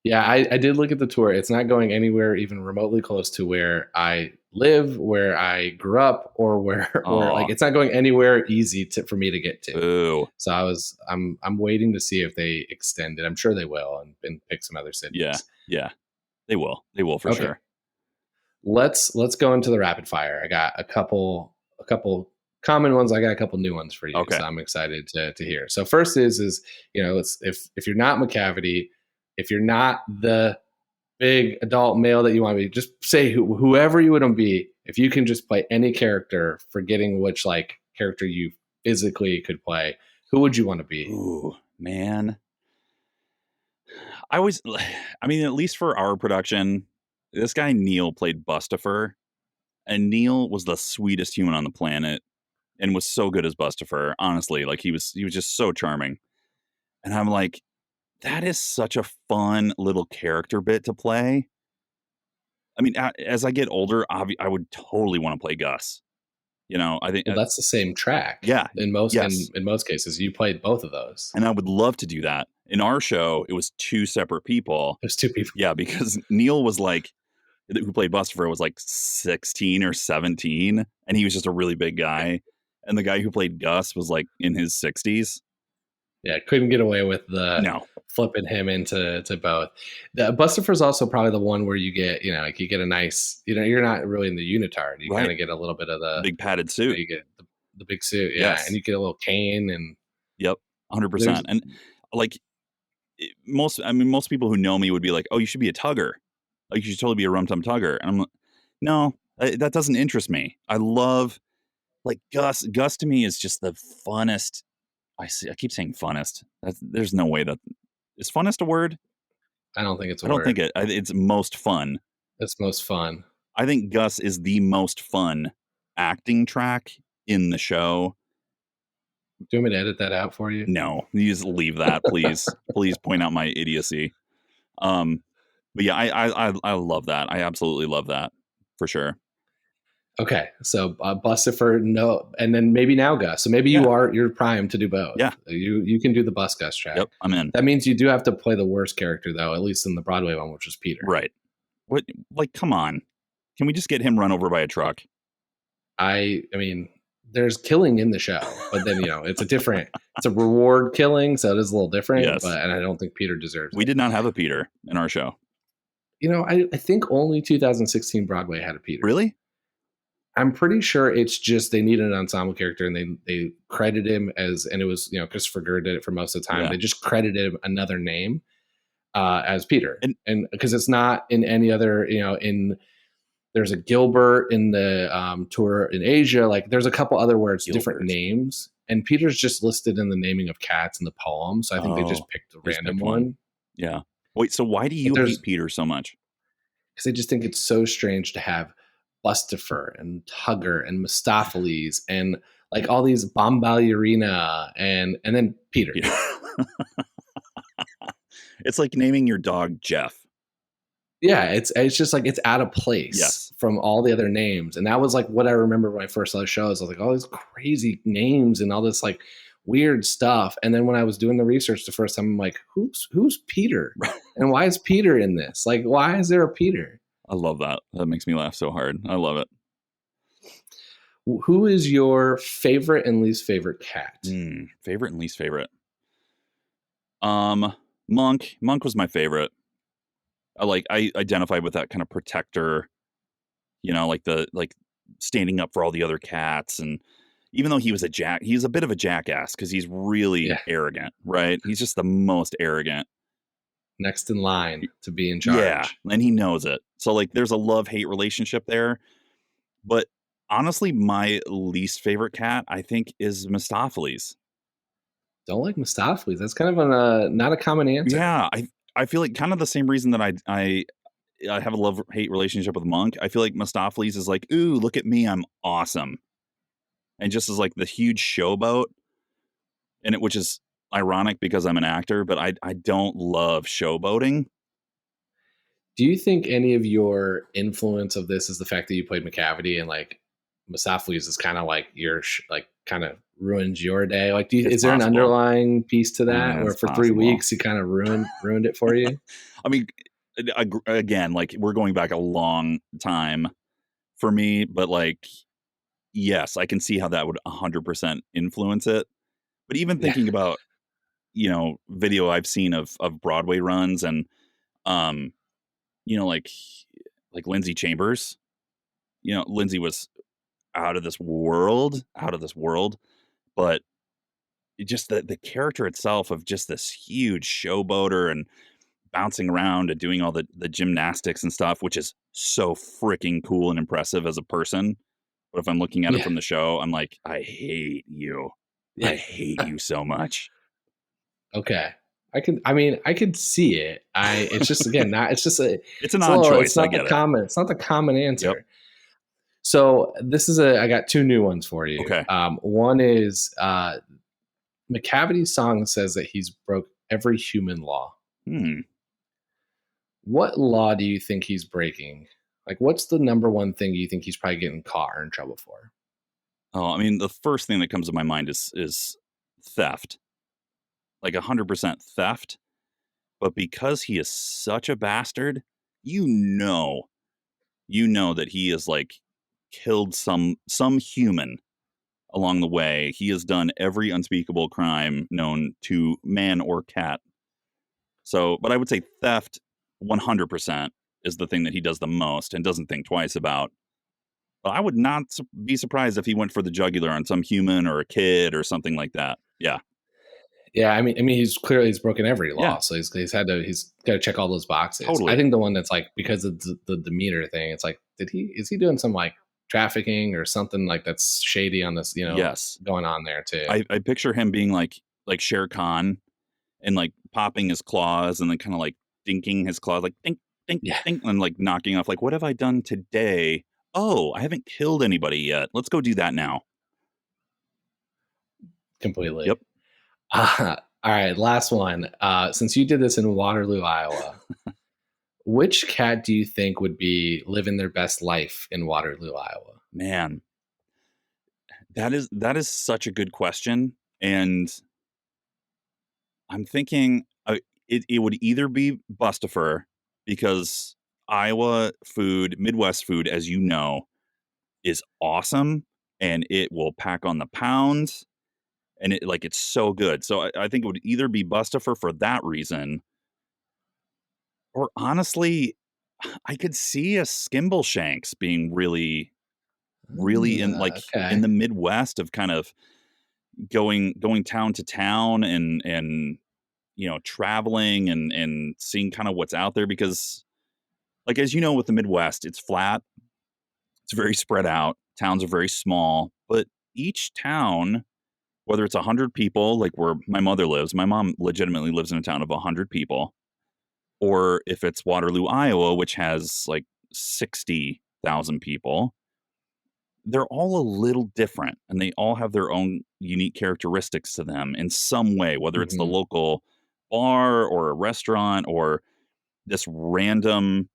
Yeah, I did look at the tour. It's not going anywhere even remotely close to where I live, where I grew up, or where like it's not going anywhere easy for me to get to. Ooh. So I'm waiting to see if they extend it. I'm sure they will and pick some other cities. Yeah. They will for sure. Let's go into the rapid fire. I got a couple common ones. I got a couple new ones for you. Okay. So I'm excited to hear. So first is if you're not Macavity, if you're not the big adult male that you want to be, just say whoever you want to be. If you can just play any character, forgetting which like character you physically could play, who would you want to be? Ooh, man. I mean, at least for our production, this guy Neil played Bustifer, and Neil was the sweetest human on the planet and was so good as Bustifer. Honestly, like he was just so charming. And I'm like, that is such a fun little character bit to play. I mean, as I get older, I would totally want to play Gus. I think that's the same track. Yeah. In most cases, you played both of those. And I would love to do that. In our show, it was two separate people. It was two people. Yeah, because Neil was like, who played Bustifer was like 16 or 17, and he was just a really big guy. And the guy who played Gus was like in his 60s. Yeah, couldn't get away with flipping him into both. The Bustifer is also probably the one where you get, like you get a nice, you're not really in the unitard. You kind of get a little bit of the big padded suit. You get the big suit, yeah, and you get a little cane and. Yep, 100%. And like most people who know me would be like, "Oh, you should be a tugger. Like you should totally be a rum tum tugger." And I'm like, no, that doesn't interest me. I love like Gus. Gus to me is just the funnest. I keep saying funnest. There's no way that is funnest a word. I don't think it's. I don't think it's most fun. It's most fun. I think Gus is the most fun acting track in the show. Do you want me to edit that out for you? No, you just leave that, please. Please point out my idiocy. But yeah, I love that. I absolutely love that for sure. Okay, so Bustifer, no, and then maybe now Gus. So maybe you're primed to do both. Yeah, you can do the Bus Gus track. Yep, I'm in. That means you do have to play the worst character though, at least in the Broadway one, which was Peter. Right. What? Like, come on, can we just get him run over by a truck? I mean, there's killing in the show, but then it's a reward killing, so it is a little different. Yes. And I don't think Peter deserves. We did not have a Peter in our show. I think only 2016 Broadway had a Peter. Really? I'm pretty sure it's just they needed an ensemble character and they credited him as, and it was, Christopher Gurr did it for most of the time. Yeah. They just credited him another name as Peter. And because it's not in any other, there's a Gilbert in the tour in Asia. Like there's a couple other words, different names. And Peter's just listed in the naming of cats in the poem. So I think they just picked a random one. Yeah. Wait, so why do you hate Peter so much? Because I just think it's so strange to have Bustifer and Tugger and Mistopheles and like all these Bombalurina and then Peter. It's like naming your dog Jeff. Yeah, it's just like it's out of place from all the other names. And that was like what I remember when I first saw the shows. I was like, all these crazy names and all this like weird stuff. And then when I was doing the research the first time, I'm like, who's Peter? And why is Peter in this? Like, why is there a Peter? I love that. That makes me laugh so hard. I love it. Who is your favorite and least favorite cat? Favorite and least favorite. Monk. Monk was my favorite. I identified with that kind of protector, like standing up for all the other cats. And even though he was he's a bit of a jackass because he's really arrogant, right? He's just the most arrogant. Next in line to be in charge. Yeah, and he knows it. So like there's a love-hate relationship there. But honestly, my least favorite cat, I think, is Mistopheles. Don't like Mistopheles. That's kind of not a common answer. Yeah, I feel like kind of the same reason that I have a love-hate relationship with Monk. I feel like Mistopheles is like, ooh, look at me, I'm awesome. And just as like the huge showboat, which is ironic because I'm an actor, but I don't love showboating. Do you think any of your influence of this is the fact that you played Macavity and like Mistopheles is kind of like your kind of ruins your day? Like, is there an underlying piece to that where for 3 weeks he kind of ruined it for you? I mean, again, like we're going back a long time for me, but like, yes, I can see how that would 100% influence it. But even Yeah. thinking about, video I've seen of Broadway runs and, um, like Lindsay Chambers, Lindsay was out of this world, but it just the character itself of just this huge showboater and bouncing around and doing all the gymnastics and stuff, which is so freaking cool and impressive as a person. But if I'm looking at it Yeah. from the show, I'm like, I hate you. Yeah. I hate you so much. Okay. I could see it. It's just, again, it's It's an odd choice. It's not I get it's not the common answer. Yep. So I got two new ones for you. Okay. One is Macavity's song says that he's broke every human law. What law do you think he's breaking? Like, what's the number one thing you think he's probably getting caught or in trouble for? Oh, I mean, the first thing that comes to my mind is theft. Like 100% theft. But because he is such a bastard, you know that he has like killed some human along the way. He has done every unspeakable crime known to man or cat. So, but I would say theft 100% is the thing that he does the most and doesn't think twice about. But I would not be surprised if he went for the jugular on some human or a kid or something like that. Yeah. Yeah, I mean, he's broken every law, Yeah. so he's got to check all those boxes. Totally. I think the one that's like, because of the demeanor thing, it's like, is he doing some like trafficking or something like that's shady on this, Yes. going on there too? I picture him being like Shere Khan and like popping his claws and then kind of like dinking his claws, like dink, dink, dink, and like knocking off, like, what have I done today? Oh, I haven't killed anybody yet. Let's go do that now. Completely. Yep. All right, last one. Since you did this in Waterloo, Iowa, which cat do you think would be living their best life in Waterloo, Iowa? Man, that is such a good question, and I'm thinking it would either be Bustafer, because Iowa food, Midwest food, as you know, is awesome, and it will pack on the pounds. And it's so good. So I think it would either be Bustafer for that reason, or honestly, I could see a Skimbleshanks being really in in the Midwest of kind of going town to town and traveling and seeing kind of what's out there, because like, as you know, with the Midwest, it's flat, it's very spread out, towns are very small, but each town, whether it's 100 people, like where my mother lives, my mom legitimately lives in a town of 100 people, or if it's Waterloo, Iowa, which has like 60,000 people, they're all a little different and they all have their own unique characteristics to them in some way, whether it's the local bar or a restaurant or this random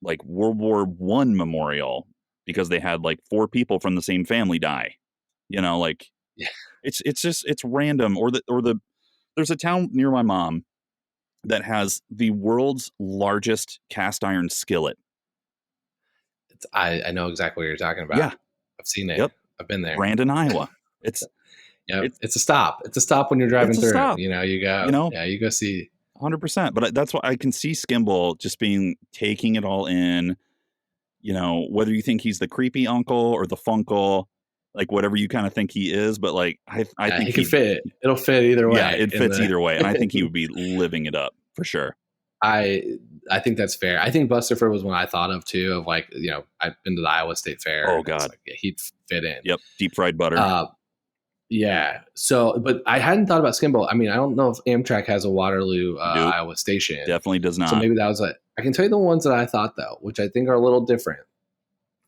like World War I memorial because they had like 4 people from the same family die, like. Yeah. It's random, or there's a town near my mom that has the world's largest cast iron skillet. I know exactly what you're talking about. Yeah. I've seen it. Yep. I've been there. Brandon, Iowa. It's a stop. It's a stop when you're driving through. Stop. You go see 100%. But that's why I can see Skimble just taking it all in, whether you think he's the creepy uncle or the funkle, like whatever you kind of think he is, but like I think he can fit. It'll fit either way. Yeah, it fits either way, and I think he would be living it up for sure. I think that's fair. I think Bustafer was one I thought of too. Of like, I've been to the Iowa State Fair. Oh God, he'd fit in. Yep, deep fried butter. Yeah. So, but I hadn't thought about Skimble. I mean, I don't know if Amtrak has a Waterloo, Nope. Iowa station. Definitely does not. So maybe that was I can tell you the ones that I thought though, which I think are a little different.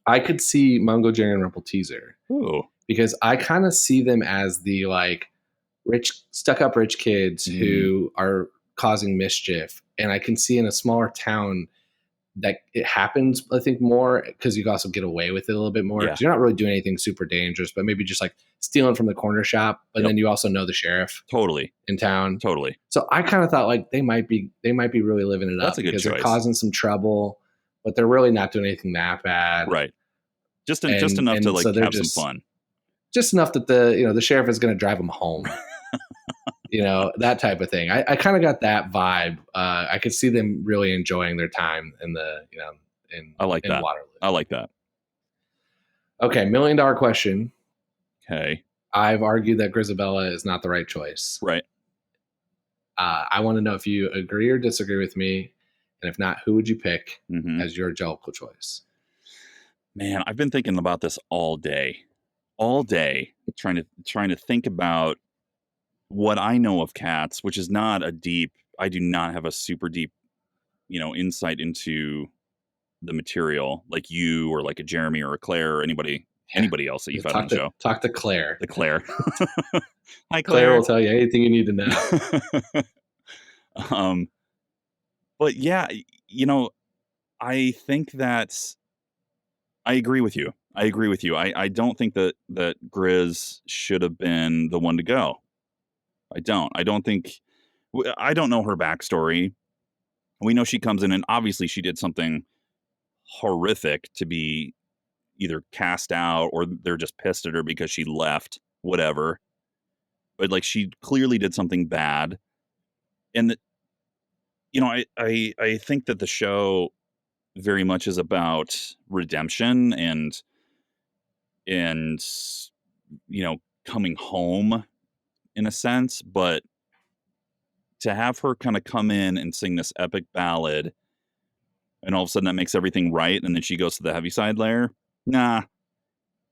I could see Mungo, Jerry, and Rumple Teaser. Ooh. Because I kind of see them as the like stuck up rich kids who are causing mischief. And I can see in a smaller town that it happens, I think, more because you can also get away with it a little bit more. Because you're not really doing anything super dangerous, but maybe just like stealing from the corner shop. But then you also know the sheriff in town. Totally. So I kind of thought like they might be really living it That's up a good because choice. they're causing some trouble, but they're really not doing anything that bad. Right. just enough to like so have some fun. Just enough that the sheriff is going to drive them home. That type of thing. I kind of got that vibe. I could see them really enjoying their time in I like that. Waterloo. I like that. Okay, $1 million question. Okay. I've argued that Grizabella is not the right choice. Right. I want to know if you agree or disagree with me, and if not, who would you pick as your Jellicle choice? Man, I've been thinking about this all day, trying to think about what I know of cats, which is not I do not have a super deep, insight into the material like you or like a Jeremy or a Claire or anybody else that you've had on the show. Talk to Claire. The Claire. Hi, Claire will tell you anything you need to know. But yeah, I think that I agree with you. I don't think that Grizz should have been the one to go. I don't know her backstory. We know she comes in and obviously she did something horrific to be either cast out or they're just pissed at her because she left, whatever. But like she clearly did something bad. And I think that the show very much is about redemption and coming home in a sense, but to have her kind of come in and sing this epic ballad and all of a sudden that makes everything right and then she goes to the Heaviside lair. Nah.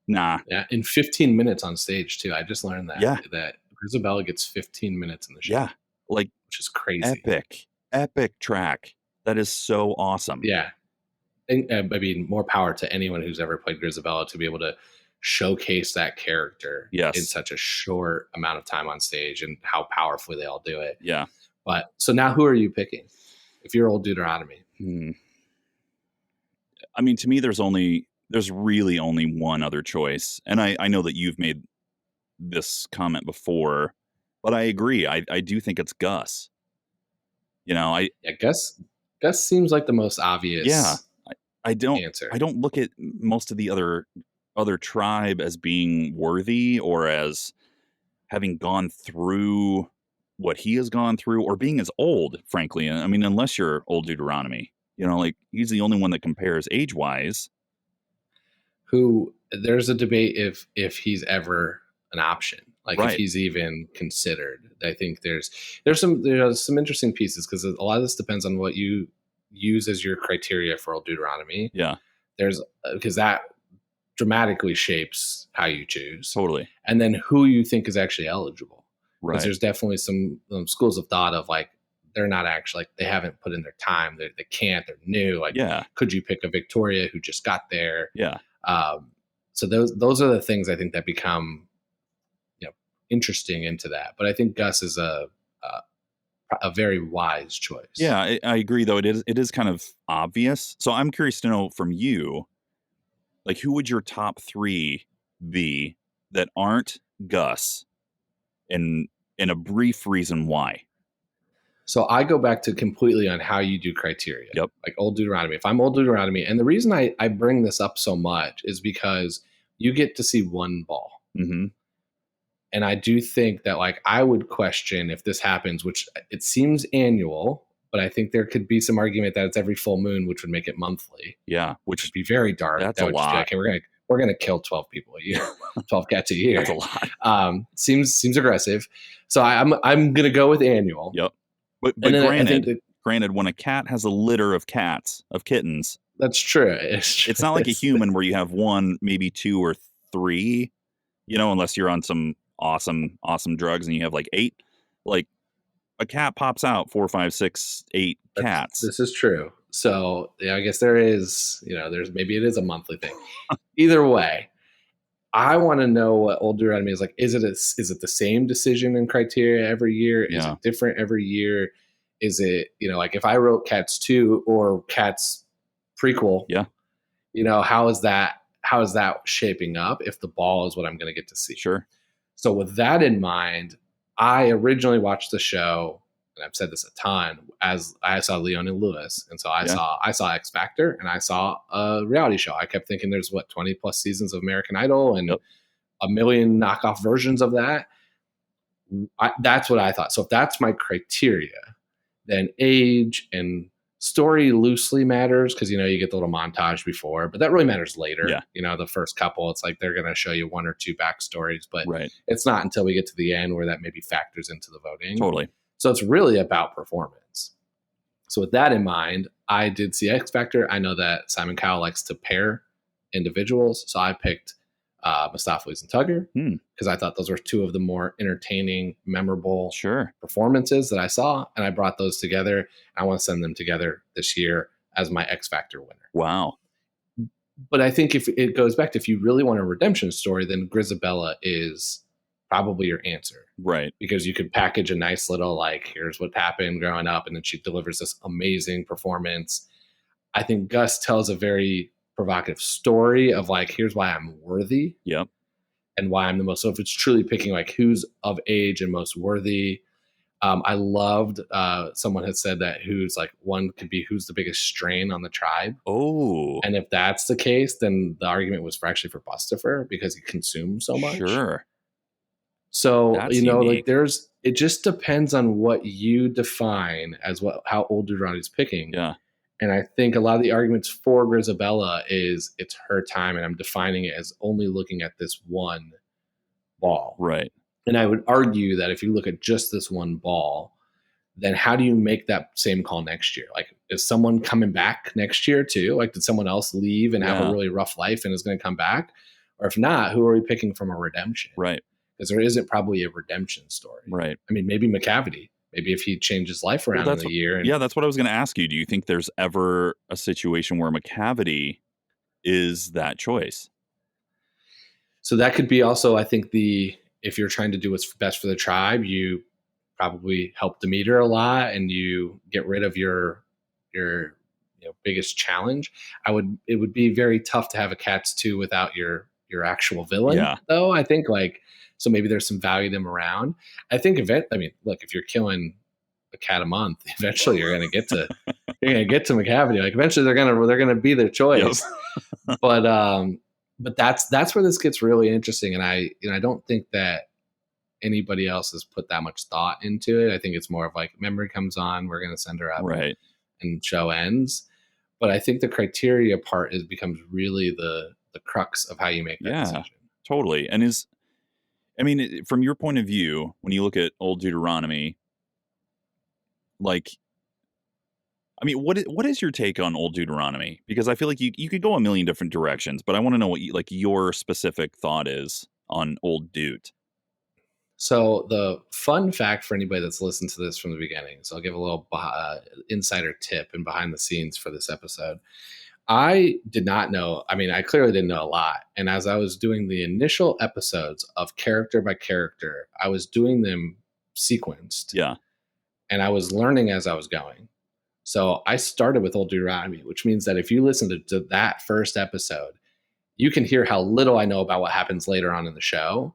Yeah, in 15 minutes on stage too. I just learned that. Yeah. That Grizabella gets 15 minutes in the show. Yeah. Like, which is crazy. Epic track. That is so awesome. Yeah. And, I mean, more power to anyone who's ever played Grizabella to be able to showcase that character in such a short amount of time on stage and how powerfully they all do it. Yeah. But so now who are you picking if you're old Deuteronomy? I mean, to me, there's really only one other choice. And I know that you've made this comment before, but I agree. I do think it's Gus. Gus seems like the most obvious. Yeah. I don't answer. I don't look at most of the other tribe as being worthy or as having gone through what he has gone through or being as old, frankly. I mean, unless you're old Deuteronomy, like he's the only one that compares age-wise. Who there's a debate if he's ever an option, like if he's even considered. I think there's some interesting pieces because a lot of this depends on what you use as your criteria for old Deuteronomy. Yeah, because that dramatically shapes how you choose. Totally. And then who you think is actually eligible. Right. Because there's definitely some schools of thought of like, they're not actually, like, they haven't put in their time. They can't, they're new. Like, could you pick a Victoria who just got there? Yeah. So those are the things I think that become, interesting into that. But I think Gus is a very wise choice. Yeah, I agree though. It is kind of obvious. So I'm curious to know from you, like, who would your top 3 be that aren't Gus, and a brief reason why? So I go back to completely on how you do criteria. Yep. Like old Deuteronomy. If I'm old Deuteronomy, and the reason I bring this up so much is because you get to see one ball. Mm-hmm. And I do think that, like, I would question if this happens, which it seems annual, but I think there could be some argument that it's every full moon, which would make it monthly. Yeah. Which would be very dark. That's that a would lot. Just be like, hey, we're gonna kill 12 people a year, 12 cats a year. That's a lot. Seems aggressive. So I'm gonna go with annual. Yep. But granted, when a cat has a litter of kittens, that's true. It's not like a human where you have one, maybe 2 or 3, unless you're on some awesome drugs and you have like 8. Like, a cat pops out 4, 5, 6, 8 cats. This is true. So I guess there is, maybe it is a monthly thing. Either way, I want to know what old Deuteronomy is like. Is it the same decision and criteria every year? Is it different every year? Is it, like if I wrote Cats 2 or Cats prequel, how is that shaping up if the ball is what I'm going to get to see? Sure. So with that in mind, I originally watched the show and I've said this a ton, as I saw Leona Lewis, and so I saw X Factor, and I saw a reality show. I kept thinking there's 20 plus seasons of American Idol and a million knockoff versions of that. That's what I thought. So if that's my criteria, then age and story loosely matters, because you get the little montage before, but that really matters later. The first couple, it's like they're going to show you one or two backstories, but it's not until we get to the end where that maybe factors into the voting. Totally. So it's really about performance. So with that in mind, I did see X Factor. I know that Simon Cowell likes to pair individuals, so I picked Mustafa'Lees and Tugger, because I thought those were two of the more entertaining, memorable performances that I saw, and I brought those together. I want to send them together this year as my X Factor winner. Wow. But I think if it goes back to, if you really want a redemption story, then Grizabella is probably your answer. Right. Because you could package a nice little, like, here's what happened growing up, and then she delivers this amazing performance. I think Gus tells a very provocative story of, like, here's why I'm worthy. Yep. And why I'm the most. So if it's truly picking, like, who's of age and most worthy, I loved, someone had said that one could be who's the biggest strain on the tribe. Oh. And if that's the case, then the argument was actually for Bustifer, because he consumes so much. Sure. So, That's unique. like, it just depends on what you define as how old Deuteroni's picking. Yeah. And I think a lot of the arguments for Grizabella is it's her time, and I'm defining it as only looking at this one ball. Right. And I would argue that if you look at just this one ball, then how do you make that same call next year? Like, is someone coming back next year too? Like, did someone else leave and have a really rough life and is going to come back? Or if not, who are we picking from a redemption? Right. Because there isn't probably a redemption story. Right. I mean, maybe Macavity. Maybe if he changed his life around in a year. That's what I was going to ask you. Do you think there's ever a situation where Macavity is that choice? So that could be also, I think, if you're trying to do what's best for the tribe, you probably help Demeter a lot, and you get rid of your biggest challenge. It would be very tough to have a Cats 2 without your actual villain, though. I think, like, so maybe there's some value to them around. I think look, if you're killing a cat a month, eventually you're going to get to Macavity. Like, eventually they're going to be their choice. Yep. But that's where this gets really interesting. And I don't think that anybody else has put that much thought into it. I think it's more of like, memory comes on, we're going to send her up, right, and show ends. But I think the criteria part becomes really the crux of how you make that decision. Totally. And from your point of view, when you look at Old Deuteronomy, like, what is your take on Old Deuteronomy? Because I feel like you could go a million different directions, but I want to know what your specific thought is on Old Deut. So the fun fact for anybody that's listened to this from the beginning, so I'll give a little insider tip and behind the scenes for this episode. I did not know. I clearly didn't know a lot. And as I was doing the initial episodes of character by character, I was doing them sequenced. Yeah. And I was learning as I was going. So I started with Old Deuteronomy, which means that if you listen to that first episode, you can hear how little I know about what happens later on in the show.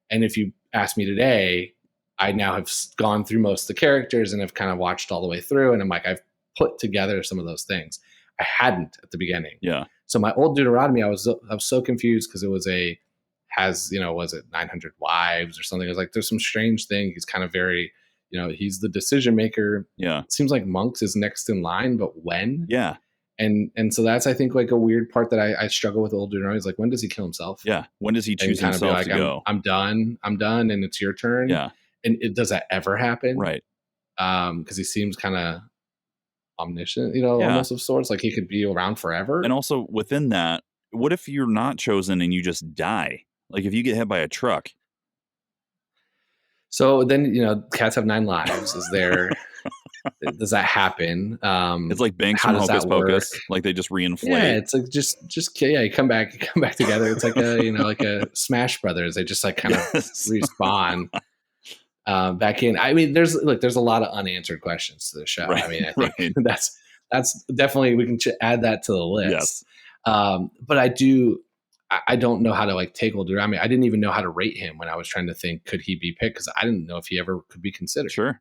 And if you ask me today, I now have gone through most of the characters and have kind of watched all the way through. And I'm like, I've put together some of those things. I hadn't at the beginning. Yeah. So my Old Deuteronomy, I was so confused because it was was it 900 wives or something? It was like, there's some strange thing. He's kind of very, he's the decision maker. Yeah. It seems like Monks is next in line, but when? Yeah. And so that's, I think, like a weird part that I struggle with Old Deuteronomy is like, when does he kill himself? Yeah. When does he choose himself to go? I'm done, and it's your turn. Yeah. And does that ever happen? Right. Because he seems kind of omniscient, almost of sorts. Like he could be around forever. And also within that, what if you're not chosen and you just die? Like if you get hit by a truck. So then, cats have 9 lives. Does that happen? It's like Banks from Hocus Pocus. Like they just reinflate. Yeah, it's like just you come back together. It's like like a Smash Brothers. They just like kind of respawn back in. There's a lot of unanswered questions to the show. Right, I think that's definitely, we can add that to the list. Yes. But I don't know how to take Old Deuteronomy. I didn't even know how to rate him when I was trying to think, could he be picked? Because I didn't know if he ever could be considered. Sure.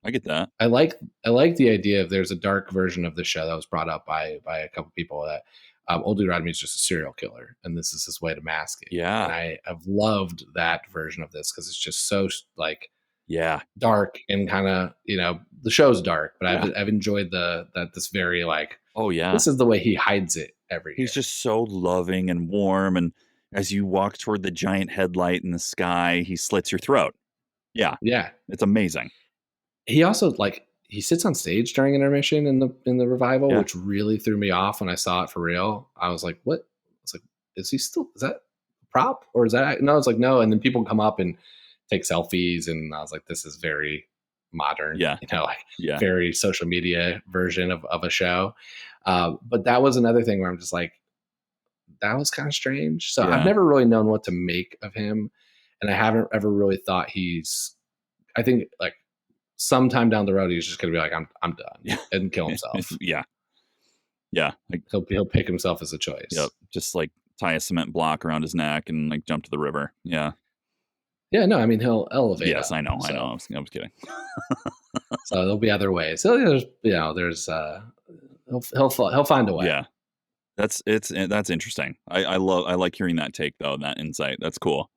I get that. I like the idea of there's a dark version of the show that was brought up by a couple people that Old Dude Rodney is just a serial killer, and this is his way to mask it. Yeah. And I have loved that version of this because it's just so like Yeah. dark and kind of, you know, the show's dark, but I've enjoyed this very like, Oh yeah. this is the way he hides it every year. He's just so loving and warm, and as you walk toward the giant headlight in the sky, he slits your throat. Yeah. Yeah. It's amazing. He also like he sits on stage during intermission in the revival, Yeah. which really threw me off when I saw it for real. I was like, what? I was like, is that a prop or is that no? It's like no, and then people come up and take selfies, and I was like, this is very modern, Yeah. you know, like Yeah. very social media version of a show. But that was another thing where I'm just like, that was kind of strange. So Yeah. I've never really known what to make of him, and I haven't ever really thought I think like sometime down the road he's just gonna be like, I'm done, Yeah. and kill himself. Yeah. Yeah. Like, He'll pick himself as a choice. yep. Just like tie a cement block around his neck and like jump to the river. Yeah. Yeah, no, I mean he'll elevate. Yes, up, I know. so. I was kidding. So there'll be other ways. So there's he'll find a way. Yeah. That's interesting. I like hearing that take though, that insight. That's cool.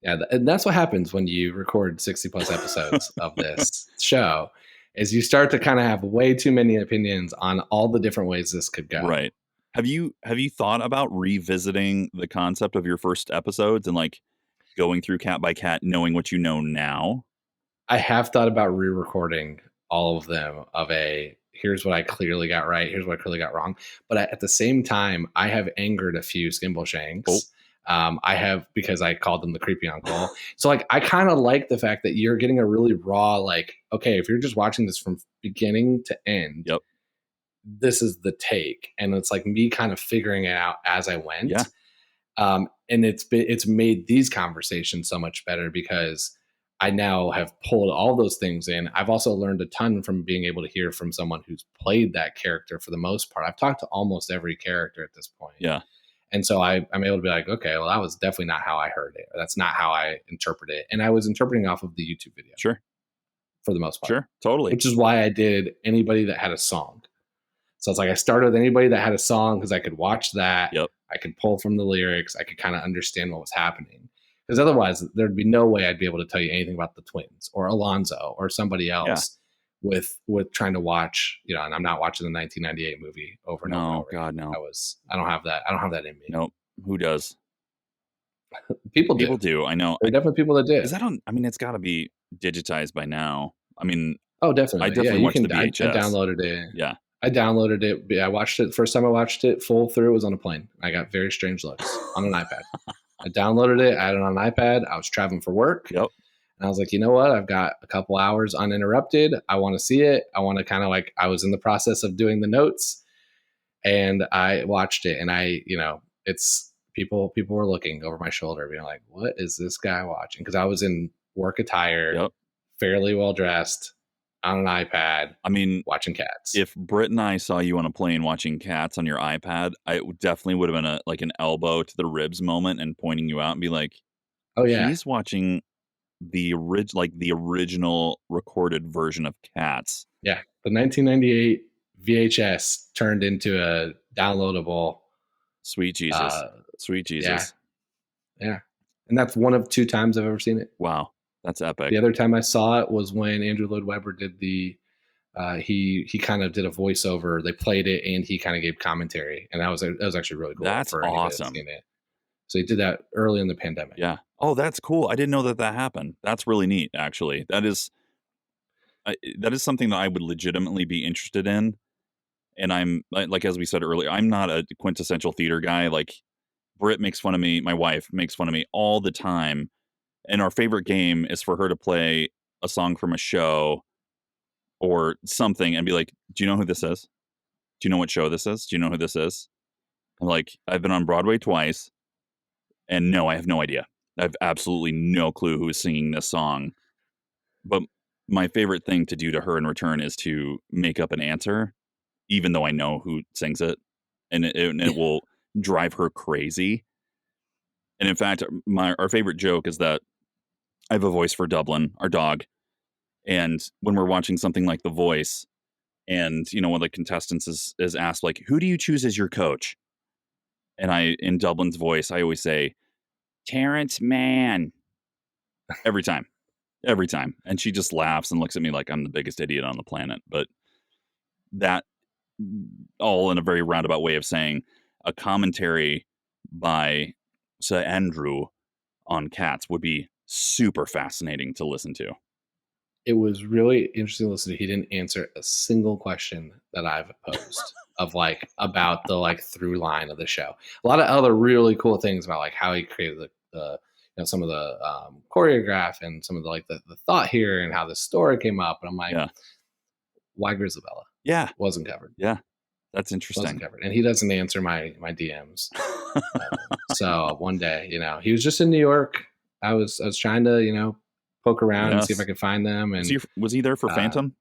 Yeah, and that's what happens when you record 60 plus episodes of this show, is you start to kind of have way too many opinions on all the different ways this could go. Right. Have you thought about revisiting the concept of your first episodes and like going through cat by cat, knowing what you know now? I have thought about re-recording all of them here's what I clearly got right, here's what I clearly got wrong. But at the same time, I have angered a few Skimbleshanks. Oh. I have, because I called them the creepy uncle. So like, I kind of like the fact that you're getting a really raw, like, okay, if you're just watching this from beginning to end, Yep. this is the take. And it's like me kind of figuring it out as I went. Yeah. And it's made these conversations so much better because I now have pulled all those things in. I've also learned a ton from being able to hear from someone who's played that character for the most part. I've talked to almost every character at this point. Yeah. And so I'm able to be like, okay, well, that was definitely not how I heard it. Or that's not how I interpret it. And I was interpreting off of the YouTube video. Sure. For the most part. Sure. Totally. Which is why I did anybody that had a song. So it's like I started with anybody that had a song because I could watch that. Yep. I could pull from the lyrics. I could kind of understand what was happening. Because otherwise, there'd be no way I'd be able to tell you anything about the twins or Alonzo or somebody else with trying to watch, you know, and I'm not watching the 1998 movie over and over. No, God, no. I don't have that. I don't have that in me. Nope. Who does? People do. I know. There are definitely people that do. Because I mean, it's got to be digitized by now. I mean, oh, definitely. I definitely watched the VHS. I downloaded it. Yeah. I downloaded it. I watched it. First time I watched it full through, it was on a plane. I got very strange looks on an iPad. I downloaded it. I had it on an iPad. I was traveling for work. Yep. And I was like, you know what? I've got a couple hours uninterrupted. I want to see it. I want to kind of like, I was in the process of doing the notes and I watched it, and it's people were looking over my shoulder being like, what is this guy watching? Because I was in work attire, Yep. fairly well dressed on an iPad. I mean, watching cats. If Britt and I saw you on a plane watching Cats on your iPad, I definitely would have been an elbow to the ribs moment and pointing you out and be like, oh yeah, he's watching the original recorded version of Cats. Yeah, the 1998 VHS turned into a downloadable. Sweet Jesus. Sweet Jesus. Yeah. And that's one of two times I've ever seen it. Wow. That's epic. The other time I saw it was when Andrew Lloyd Webber did he kind of did a voiceover. They played it and he kind of gave commentary, and that was actually really cool. That's awesome. So he did that early in the pandemic. Yeah. Oh, that's cool. I didn't know that happened. That's really neat, actually. That is something that I would legitimately be interested in. And I'm like, as we said earlier, I'm not a quintessential theater guy. Like, Britt makes fun of me. My wife makes fun of me all the time. And our favorite game is for her to play a song from a show or something and be like, do you know who this is? Do you know what show this is? Do you know who this is? I'm like, I've been on Broadway twice. And no, I have no idea. I have absolutely no clue who is singing this song. But my favorite thing to do to her in return is to make up an answer, even though I know who sings it. And it will drive her crazy. And in fact, our favorite joke is that I have a voice for Dublin, our dog. And when we're watching something like The Voice, and one of the contestants is asked, like, who do you choose as your coach? And in Dublin's voice, I always say, Terrence Mann. Every time. And she just laughs and looks at me like I'm the biggest idiot on the planet. But that, all in a very roundabout way of saying, a commentary by Sir Andrew on Cats would be super fascinating to listen to. It was really interesting to listen to. He didn't answer a single question that I've posed of like about the like through line of the show. A lot of other really cool things about like how he created the some of the choreograph and some of the like the thought here and how the story came up. And I'm like, why Grizabella? Yeah, wasn't covered. Yeah, that's interesting. Wasn't covered, and he doesn't answer my DMs. So one day, he was just in New York. I was trying to poke around and see if I could find them. And was he there for Phantom?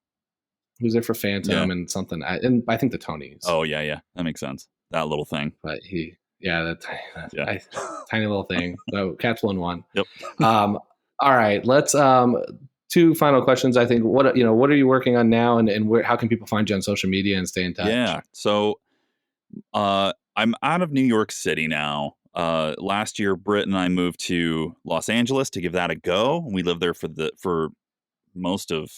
He was there for Phantom and something. And I think the Tonys. Oh yeah, that makes sense. That little thing. But that tiny little thing. So Cats won. Yep. All right, let's 2 final questions. I think what are you working on now, and where, how can people find you on social media and stay in touch? Yeah. So I'm out of New York City now. Last year, Britt and I moved to Los Angeles to give that a go. We lived there for most of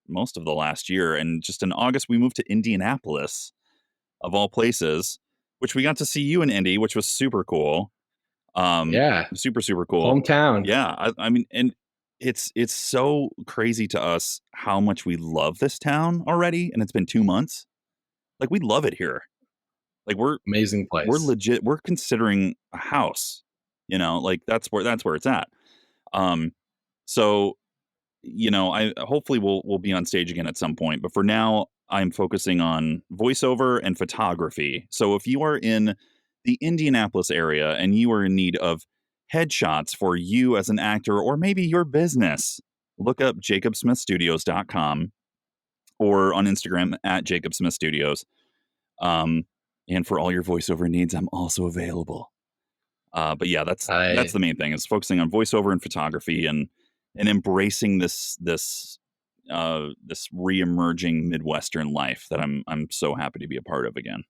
the last year, and just in August we moved to Indianapolis, of all places, which we got to see you in Indy, which was super cool. Super cool. Hometown. Yeah, I mean, and it's so crazy to us how much we love this town already, and it's been 2 months. Like, we love it here. Like, we're amazing place. We're legit. We're considering a house, like that's where it's at. So, I hopefully we'll be on stage again at some point, but for now I'm focusing on voiceover and photography. So if you are in the Indianapolis area and you are in need of headshots for you as an actor or maybe your business, look up jacobsmithstudios.com or on Instagram at jacobsmithstudios. And for all your voiceover needs, I'm also available. But yeah, that's the main thing, is focusing on voiceover and photography and embracing this re-emerging Midwestern life that I'm so happy to be a part of again.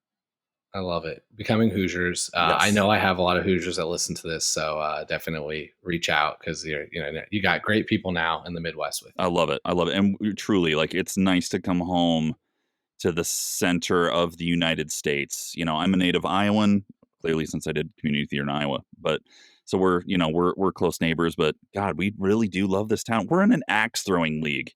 I love it. Becoming Hoosiers. Yes. I know I have a lot of Hoosiers that listen to this, so definitely reach out, because you got great people now in the Midwest with you. I love it. And truly, like, it's nice to come home to the center of the United States. I'm a native Iowan, clearly, since I did community theater in Iowa. But so we're close neighbors. But God, we really do love this town. We're in an axe throwing league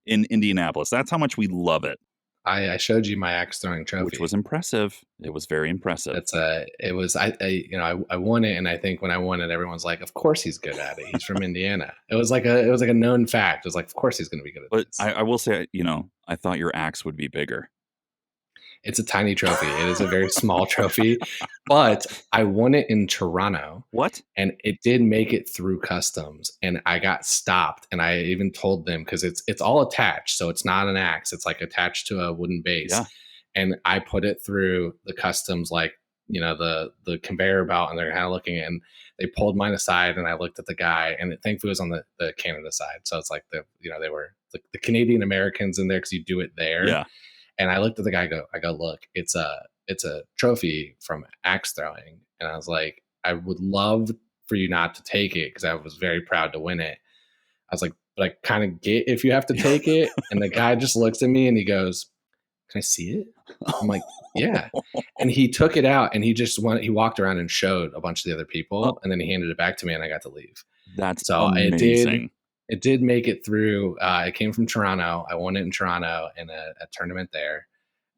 in Indianapolis. That's how much we love it. I showed you my axe throwing trophy, which was impressive. It was very impressive. I won it, and I think when I won it, everyone's like, "Of course he's good at it. He's from Indiana." It was like a known fact. It was like, of course he's going to be good at it. But I will say, I thought your axe would be bigger. It's a tiny trophy. It is a very small trophy, but I won it in Toronto. What? And it did make it through customs, and I got stopped. And I even told them, because it's all attached, so it's not an axe. It's like attached to a wooden base. Yeah. And I put it through the customs, like the conveyor belt, and they're kind of looking, and they pulled mine aside, and I looked at the guy, and thankfully it was on the Canada side. So it's like they were the Canadian Americans in there, because you do it there. Yeah. And I looked at the guy, I go, look, it's a trophy from axe throwing. And I was like, I would love for you not to take it, because I was very proud to win it. I was like, but I kind of get if you have to take it. And the guy just looks at me and he goes, "Can I see it?" I'm like, "Yeah." And he took it out, and he walked around and showed a bunch of the other people, and then he handed it back to me, and I got to leave. That's so amazing. It did make it through. It came from Toronto. I won it in Toronto in a tournament there,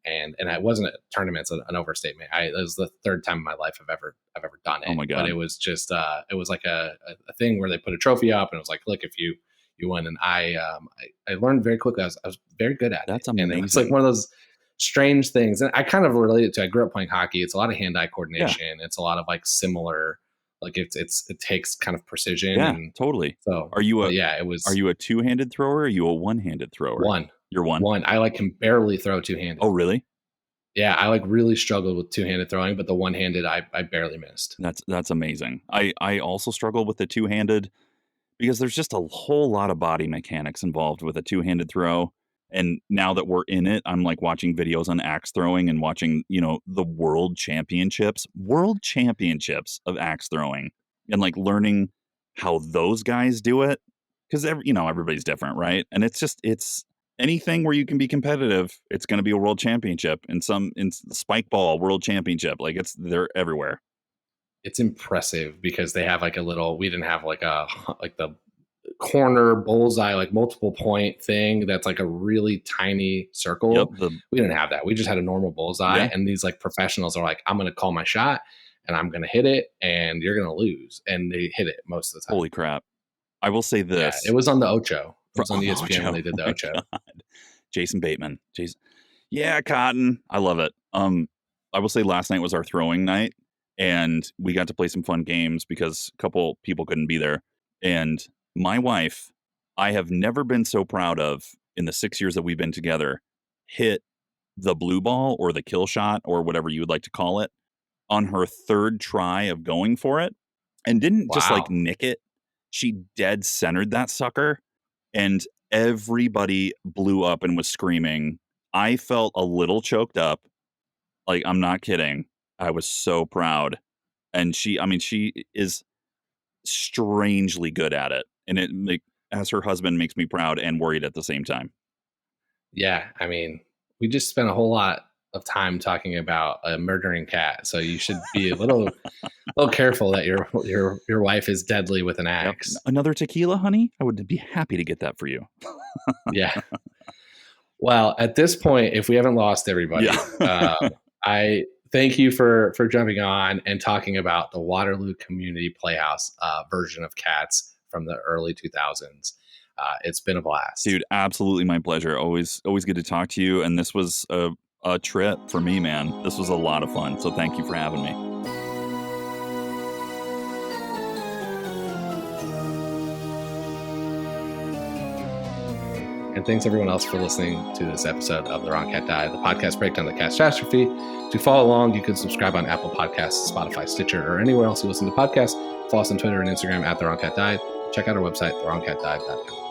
and it wasn't a tournament; it's an overstatement. It was the 3rd time in my life I've ever done it. Oh my God! But it was just it was like a thing where they put a trophy up, and it was like, look, if you win. And I learned very quickly. I was very good at it. That's amazing. And it's like one of those strange things, and I kind of relate it to. I grew up playing hockey. It's a lot of hand-eye coordination. Yeah. It's a lot of like similar. Like it takes kind of precision. Yeah, and totally. So are you a two-handed thrower? Or are you a one-handed thrower? One. You're one. One. I can barely throw two-handed. Oh, really? Yeah, I really struggled with two-handed throwing, but the one-handed I barely missed. That's amazing. I also struggle with the two-handed, because there's just a whole lot of body mechanics involved with a two-handed throw. And now that we're in it, I'm like watching videos on axe throwing and watching, the world championships of axe throwing, and like learning how those guys do it. Because everybody's different, right? And it's anything where you can be competitive, it's going to be a world championship. In spike ball world championship, like they're everywhere. It's impressive because they have like we didn't have like the corner bullseye, like multiple point thing that's like a really tiny circle. Yep, we didn't have that. We just had a normal bullseye. Yeah. And these like professionals are like, I'm going to call my shot and I'm going to hit it and you're going to lose. And they hit it most of the time. Holy crap. I will say this. Yeah, it was on the Ocho. It was on ESPN when they did the Ocho. God. Jason Bateman. Yeah, Cotton. I love it. I will say last night was our throwing night and we got to play some fun games because a couple people couldn't be there. And my wife, I have never been so proud of in the 6 years that we've been together, hit the blue ball or the kill shot or whatever you would like to call it on her third try of going for it, and didn't just like nick it. She dead centered that sucker and everybody blew up and was screaming. I felt a little choked up. Like, I'm not kidding. I was so proud. And she is strangely good at it. And it, as her husband, makes me proud and worried at the same time. Yeah. I mean, we just spent a whole lot of time talking about a murdering cat. So you should be a little careful that your wife is deadly with an axe. Yep. Another tequila, honey? I would be happy to get that for you. Yeah. Well, at this point, if we haven't lost everybody, I thank you for jumping on and talking about the Waterloo Community Playhouse version of Cats from the early 2000s. It's been a blast. Dude, absolutely my pleasure. Always good to talk to you. And this was a trip for me, man. This was a lot of fun. So thank you for having me. And thanks everyone else for listening to this episode of The Wrong Cat Died, the podcast breakdown of the catastrophe. To follow along, you can subscribe on Apple Podcasts, Spotify, Stitcher, or anywhere else you listen to podcasts. Follow us on Twitter and Instagram at The Wrong Cat Died. Check out our website, thewrongcatdied.com.